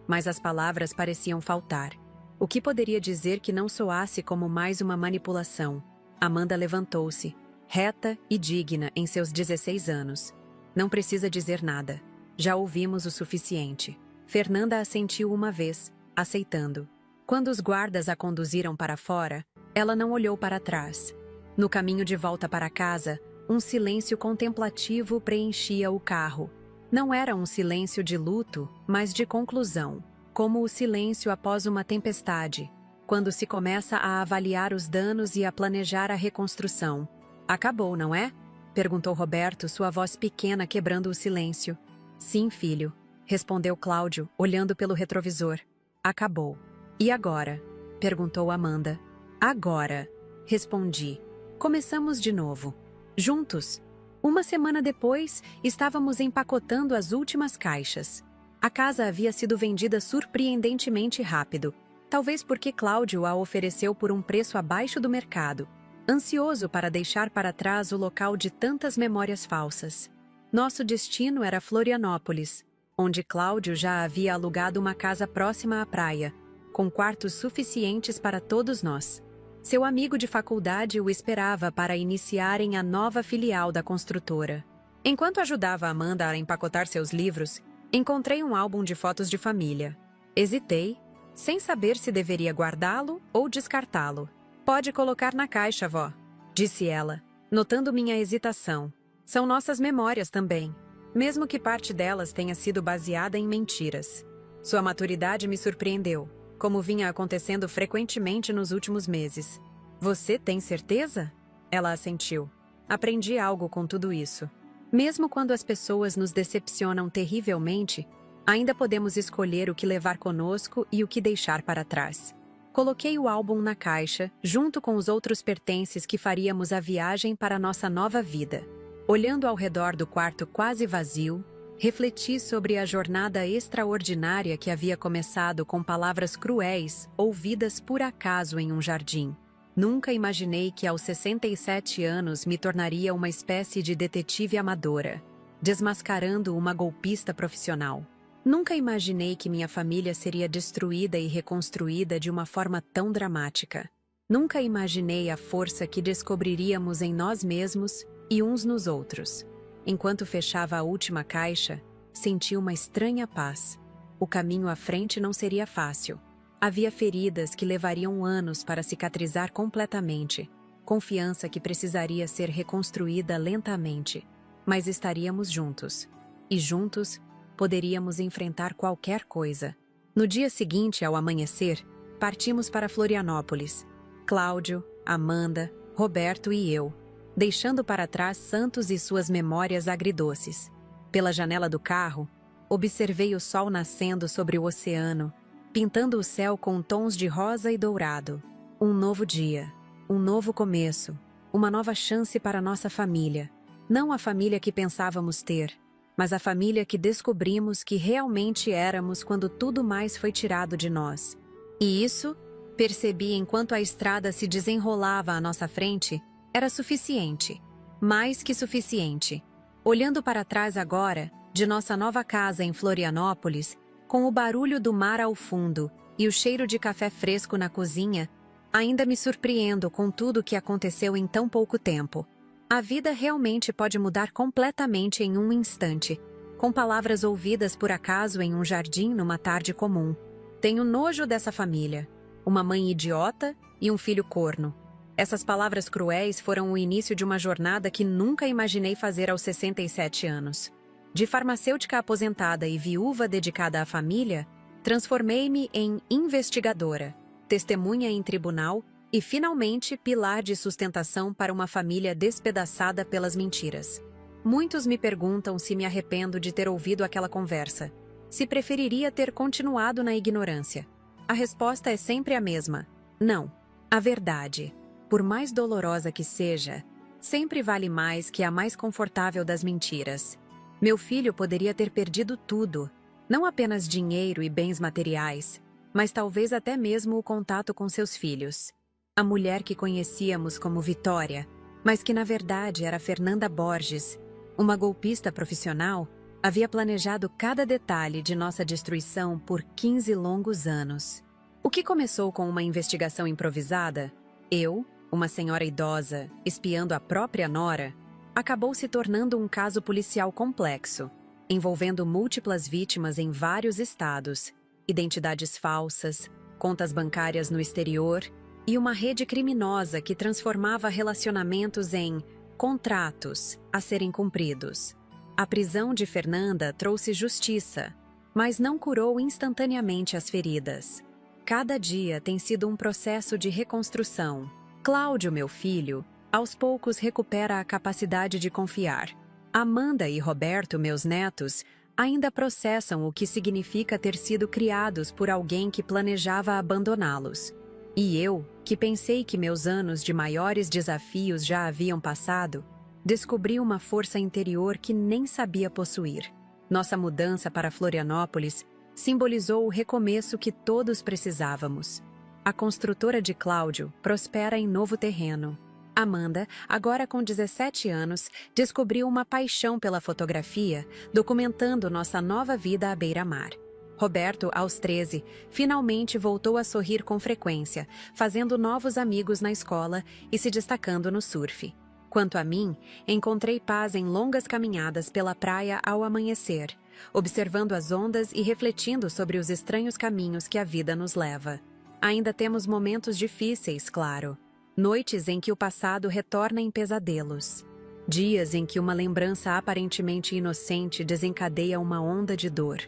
Mas as palavras pareciam faltar. O que poderia dizer que não soasse como mais uma manipulação? Amanda levantou-se, reta e digna em seus 16 anos. Não precisa dizer nada. Já ouvimos o suficiente. Fernanda assentiu uma vez, aceitando. Quando os guardas a conduziram para fora, ela não olhou para trás. No caminho de volta para casa, um silêncio contemplativo preenchia o carro. Não era um silêncio de luto, mas de conclusão, como o silêncio após uma tempestade, quando se começa a avaliar os danos e a planejar a reconstrução. Acabou, não é? Perguntou Roberto, sua voz pequena quebrando o silêncio. Sim, filho, respondeu Cláudio, olhando pelo retrovisor. Acabou. E agora? Perguntou Amanda. Agora, respondi. Começamos de novo. Juntos. Uma semana depois, estávamos empacotando as últimas caixas. A casa havia sido vendida surpreendentemente rápido, talvez porque Cláudio a ofereceu por um preço abaixo do mercado, ansioso para deixar para trás o local de tantas memórias falsas. Nosso destino era Florianópolis, onde Cláudio já havia alugado uma casa próxima à praia, com quartos suficientes para todos nós. Seu amigo de faculdade o esperava para iniciarem a nova filial da construtora. Enquanto ajudava Amanda a empacotar seus livros, encontrei um álbum de fotos de família. Hesitei, sem saber se deveria guardá-lo ou descartá-lo. Pode colocar na caixa, vó, disse ela, notando minha hesitação. São nossas memórias também, mesmo que parte delas tenha sido baseada em mentiras. Sua maturidade me surpreendeu, como vinha acontecendo frequentemente nos últimos meses. Você tem certeza? Ela assentiu. Aprendi algo com tudo isso. Mesmo quando as pessoas nos decepcionam terrivelmente, ainda podemos escolher o que levar conosco e o que deixar para trás. Coloquei o álbum na caixa, junto com os outros pertences que faríamos a viagem para nossa nova vida. Olhando ao redor do quarto quase vazio, refleti sobre a jornada extraordinária que havia começado com palavras cruéis, ouvidas por acaso em um jardim. Nunca imaginei que aos 67 anos me tornaria uma espécie de detetive amadora, desmascarando uma golpista profissional. Nunca imaginei que minha família seria destruída e reconstruída de uma forma tão dramática. Nunca imaginei a força que descobriríamos em nós mesmos e uns nos outros. Enquanto fechava a última caixa, senti uma estranha paz. O caminho à frente não seria fácil. Havia feridas que levariam anos para cicatrizar completamente, confiança que precisaria ser reconstruída lentamente. Mas estaríamos juntos. E juntos, poderíamos enfrentar qualquer coisa. No dia seguinte, ao amanhecer, partimos para Florianópolis. Cláudio, Amanda, Roberto e eu, deixando para trás Santos e suas memórias agridoces. Pela janela do carro, observei o sol nascendo sobre o oceano, pintando o céu com tons de rosa e dourado. Um novo dia, um novo começo, uma nova chance para nossa família. Não a família que pensávamos ter, mas a família que descobrimos que realmente éramos quando tudo mais foi tirado de nós. E isso, percebi enquanto a estrada se desenrolava à nossa frente, era suficiente, mais que suficiente. Olhando para trás agora, de nossa nova casa em Florianópolis, com o barulho do mar ao fundo e o cheiro de café fresco na cozinha, ainda me surpreendo com tudo o que aconteceu em tão pouco tempo. A vida realmente pode mudar completamente em um instante, com palavras ouvidas por acaso em um jardim numa tarde comum. Tenho nojo dessa família, uma mãe idiota e um filho corno. Essas palavras cruéis foram o início de uma jornada que nunca imaginei fazer aos 67 anos. De farmacêutica aposentada e viúva dedicada à família, transformei-me em investigadora, testemunha em tribunal e, finalmente, pilar de sustentação para uma família despedaçada pelas mentiras. Muitos me perguntam se me arrependo de ter ouvido aquela conversa, se preferiria ter continuado na ignorância. A resposta é sempre a mesma: não. A verdade, por mais dolorosa que seja, sempre vale mais que a mais confortável das mentiras. Meu filho poderia ter perdido tudo, não apenas dinheiro e bens materiais, mas talvez até mesmo o contato com seus filhos. A mulher que conhecíamos como Vitória, mas que na verdade era Fernanda Borges, uma golpista profissional, havia planejado cada detalhe de nossa destruição por 15 longos anos. O que começou com uma investigação improvisada, eu, uma senhora idosa, espiando a própria nora, acabou se tornando um caso policial complexo, envolvendo múltiplas vítimas em vários estados, identidades falsas, contas bancárias no exterior e uma rede criminosa que transformava relacionamentos em contratos a serem cumpridos. A prisão de Fernanda trouxe justiça, mas não curou instantaneamente as feridas. Cada dia tem sido um processo de reconstrução. Cláudio, meu filho, aos poucos recupera a capacidade de confiar. Amanda e Roberto, meus netos, ainda processam o que significa ter sido criados por alguém que planejava abandoná-los. E eu, que pensei que meus anos de maiores desafios já haviam passado, descobri uma força interior que nem sabia possuir. Nossa mudança para Florianópolis simbolizou o recomeço que todos precisávamos. A construtora de Cláudio prospera em novo terreno. Amanda, agora com 17 anos, descobriu uma paixão pela fotografia, documentando nossa nova vida à beira-mar. Roberto, aos 13, finalmente voltou a sorrir com frequência, fazendo novos amigos na escola e se destacando no surf. Quanto a mim, encontrei paz em longas caminhadas pela praia ao amanhecer, observando as ondas e refletindo sobre os estranhos caminhos que a vida nos leva. Ainda temos momentos difíceis, claro. Noites em que o passado retorna em pesadelos. Dias em que uma lembrança aparentemente inocente desencadeia uma onda de dor.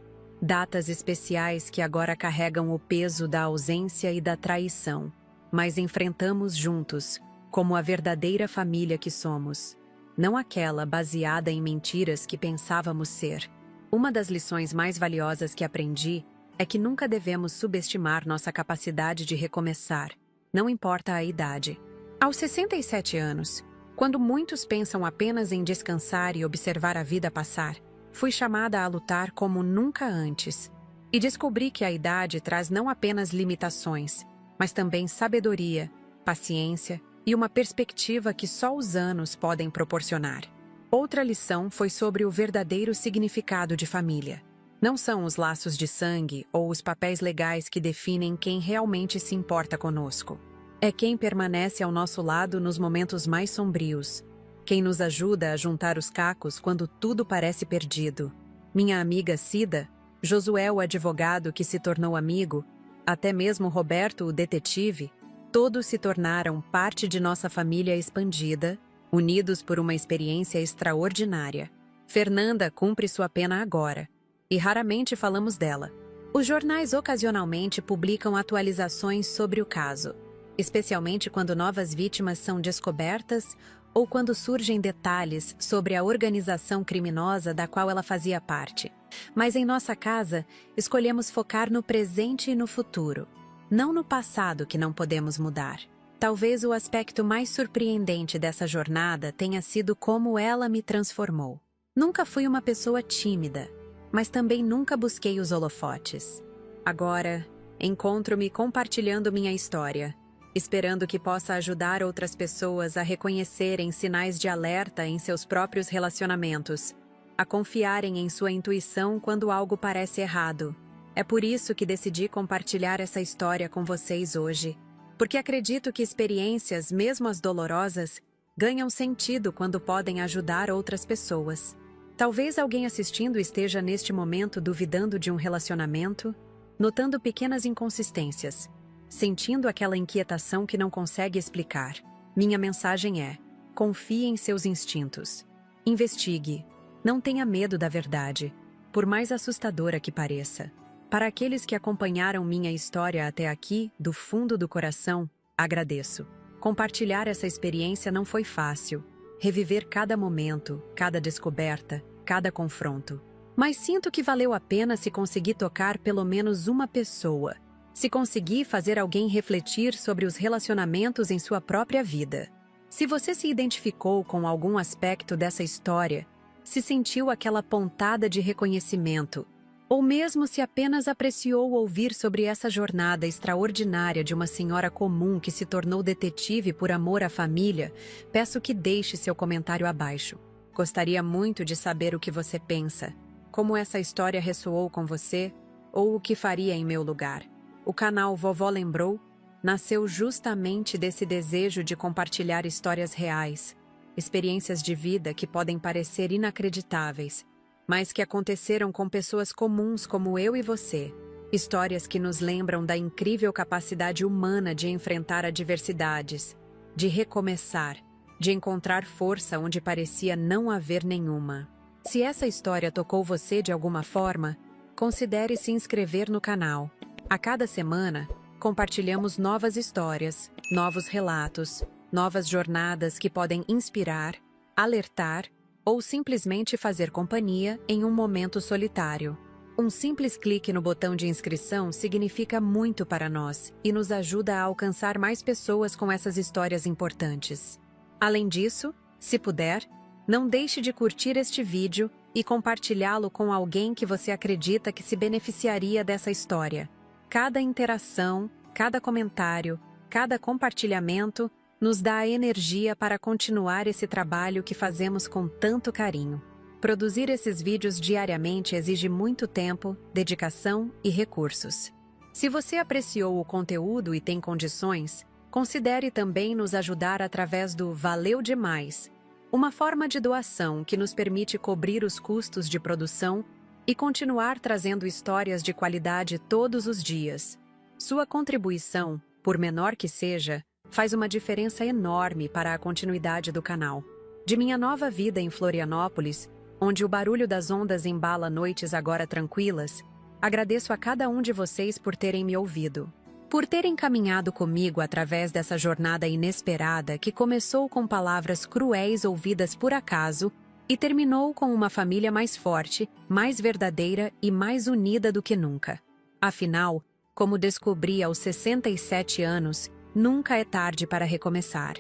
Datas especiais que agora carregam o peso da ausência e da traição. Mas enfrentamos juntos, como a verdadeira família que somos. Não aquela baseada em mentiras que pensávamos ser. Uma das lições mais valiosas que aprendi é que nunca devemos subestimar nossa capacidade de recomeçar. Não importa a idade. Aos 67 anos, quando muitos pensam apenas em descansar e observar a vida passar, fui chamada a lutar como nunca antes. E descobri que a idade traz não apenas limitações, mas também sabedoria, paciência e uma perspectiva que só os anos podem proporcionar. Outra lição foi sobre o verdadeiro significado de família. Não são os laços de sangue ou os papéis legais que definem quem realmente se importa conosco. É quem permanece ao nosso lado nos momentos mais sombrios. Quem nos ajuda a juntar os cacos quando tudo parece perdido. Minha amiga Cida, Josué o advogado que se tornou amigo, até mesmo Roberto o detetive, todos se tornaram parte de nossa família expandida, unidos por uma experiência extraordinária. Fernanda cumpre sua pena agora, e raramente falamos dela. Os jornais ocasionalmente publicam atualizações sobre o caso, especialmente quando novas vítimas são descobertas ou quando surgem detalhes sobre a organização criminosa da qual ela fazia parte. Mas em nossa casa, escolhemos focar no presente e no futuro, não no passado que não podemos mudar. Talvez o aspecto mais surpreendente dessa jornada tenha sido como ela me transformou. Nunca fui uma pessoa tímida, mas também nunca busquei os holofotes. Agora, encontro-me compartilhando minha história, esperando que possa ajudar outras pessoas a reconhecerem sinais de alerta em seus próprios relacionamentos, a confiarem em sua intuição quando algo parece errado. É por isso que decidi compartilhar essa história com vocês hoje, porque acredito que experiências, mesmo as dolorosas, ganham sentido quando podem ajudar outras pessoas. Talvez alguém assistindo esteja neste momento duvidando de um relacionamento, notando pequenas inconsistências, sentindo aquela inquietação que não consegue explicar. Minha mensagem é: confie em seus instintos. Investigue. Não tenha medo da verdade, por mais assustadora que pareça. Para aqueles que acompanharam minha história até aqui, do fundo do coração, agradeço. Compartilhar essa experiência não foi fácil. Reviver cada momento, cada descoberta, cada confronto. Mas sinto que valeu a pena se conseguir tocar pelo menos uma pessoa. Se conseguir fazer alguém refletir sobre os relacionamentos em sua própria vida. Se você se identificou com algum aspecto dessa história, se sentiu aquela pontada de reconhecimento, ou mesmo se apenas apreciou ouvir sobre essa jornada extraordinária de uma senhora comum que se tornou detetive por amor à família, peço que deixe seu comentário abaixo. Gostaria muito de saber o que você pensa, como essa história ressoou com você, ou o que faria em meu lugar. O canal Vovó Lembrou nasceu justamente desse desejo de compartilhar histórias reais, experiências de vida que podem parecer inacreditáveis, mas que aconteceram com pessoas comuns como eu e você. Histórias que nos lembram da incrível capacidade humana de enfrentar adversidades, de recomeçar, de encontrar força onde parecia não haver nenhuma. Se essa história tocou você de alguma forma, considere se inscrever no canal. A cada semana, compartilhamos novas histórias, novos relatos, novas jornadas que podem inspirar, alertar ou simplesmente fazer companhia em um momento solitário. Um simples clique no botão de inscrição significa muito para nós e nos ajuda a alcançar mais pessoas com essas histórias importantes. Além disso, se puder, não deixe de curtir este vídeo e compartilhá-lo com alguém que você acredita que se beneficiaria dessa história. Cada interação, cada comentário, cada compartilhamento nos dá a energia para continuar esse trabalho que fazemos com tanto carinho. Produzir esses vídeos diariamente exige muito tempo, dedicação e recursos. Se você apreciou o conteúdo e tem condições, considere também nos ajudar através do Valeu Demais, uma forma de doação que nos permite cobrir os custos de produção e continuar trazendo histórias de qualidade todos os dias. Sua contribuição, por menor que seja, faz uma diferença enorme para a continuidade do canal. De minha nova vida em Florianópolis, onde o barulho das ondas embala noites agora tranquilas, agradeço a cada um de vocês por terem me ouvido. Por terem caminhado comigo através dessa jornada inesperada que começou com palavras cruéis ouvidas por acaso e terminou com uma família mais forte, mais verdadeira e mais unida do que nunca. Afinal, como descobri aos 67 anos, nunca é tarde para recomeçar.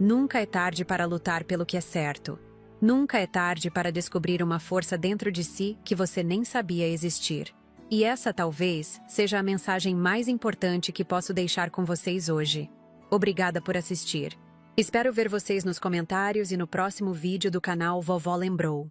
Nunca é tarde para lutar pelo que é certo. Nunca é tarde para descobrir uma força dentro de si que você nem sabia existir. E essa talvez seja a mensagem mais importante que posso deixar com vocês hoje. Obrigada por assistir. Espero ver vocês nos comentários e no próximo vídeo do canal Vovó Lembrou.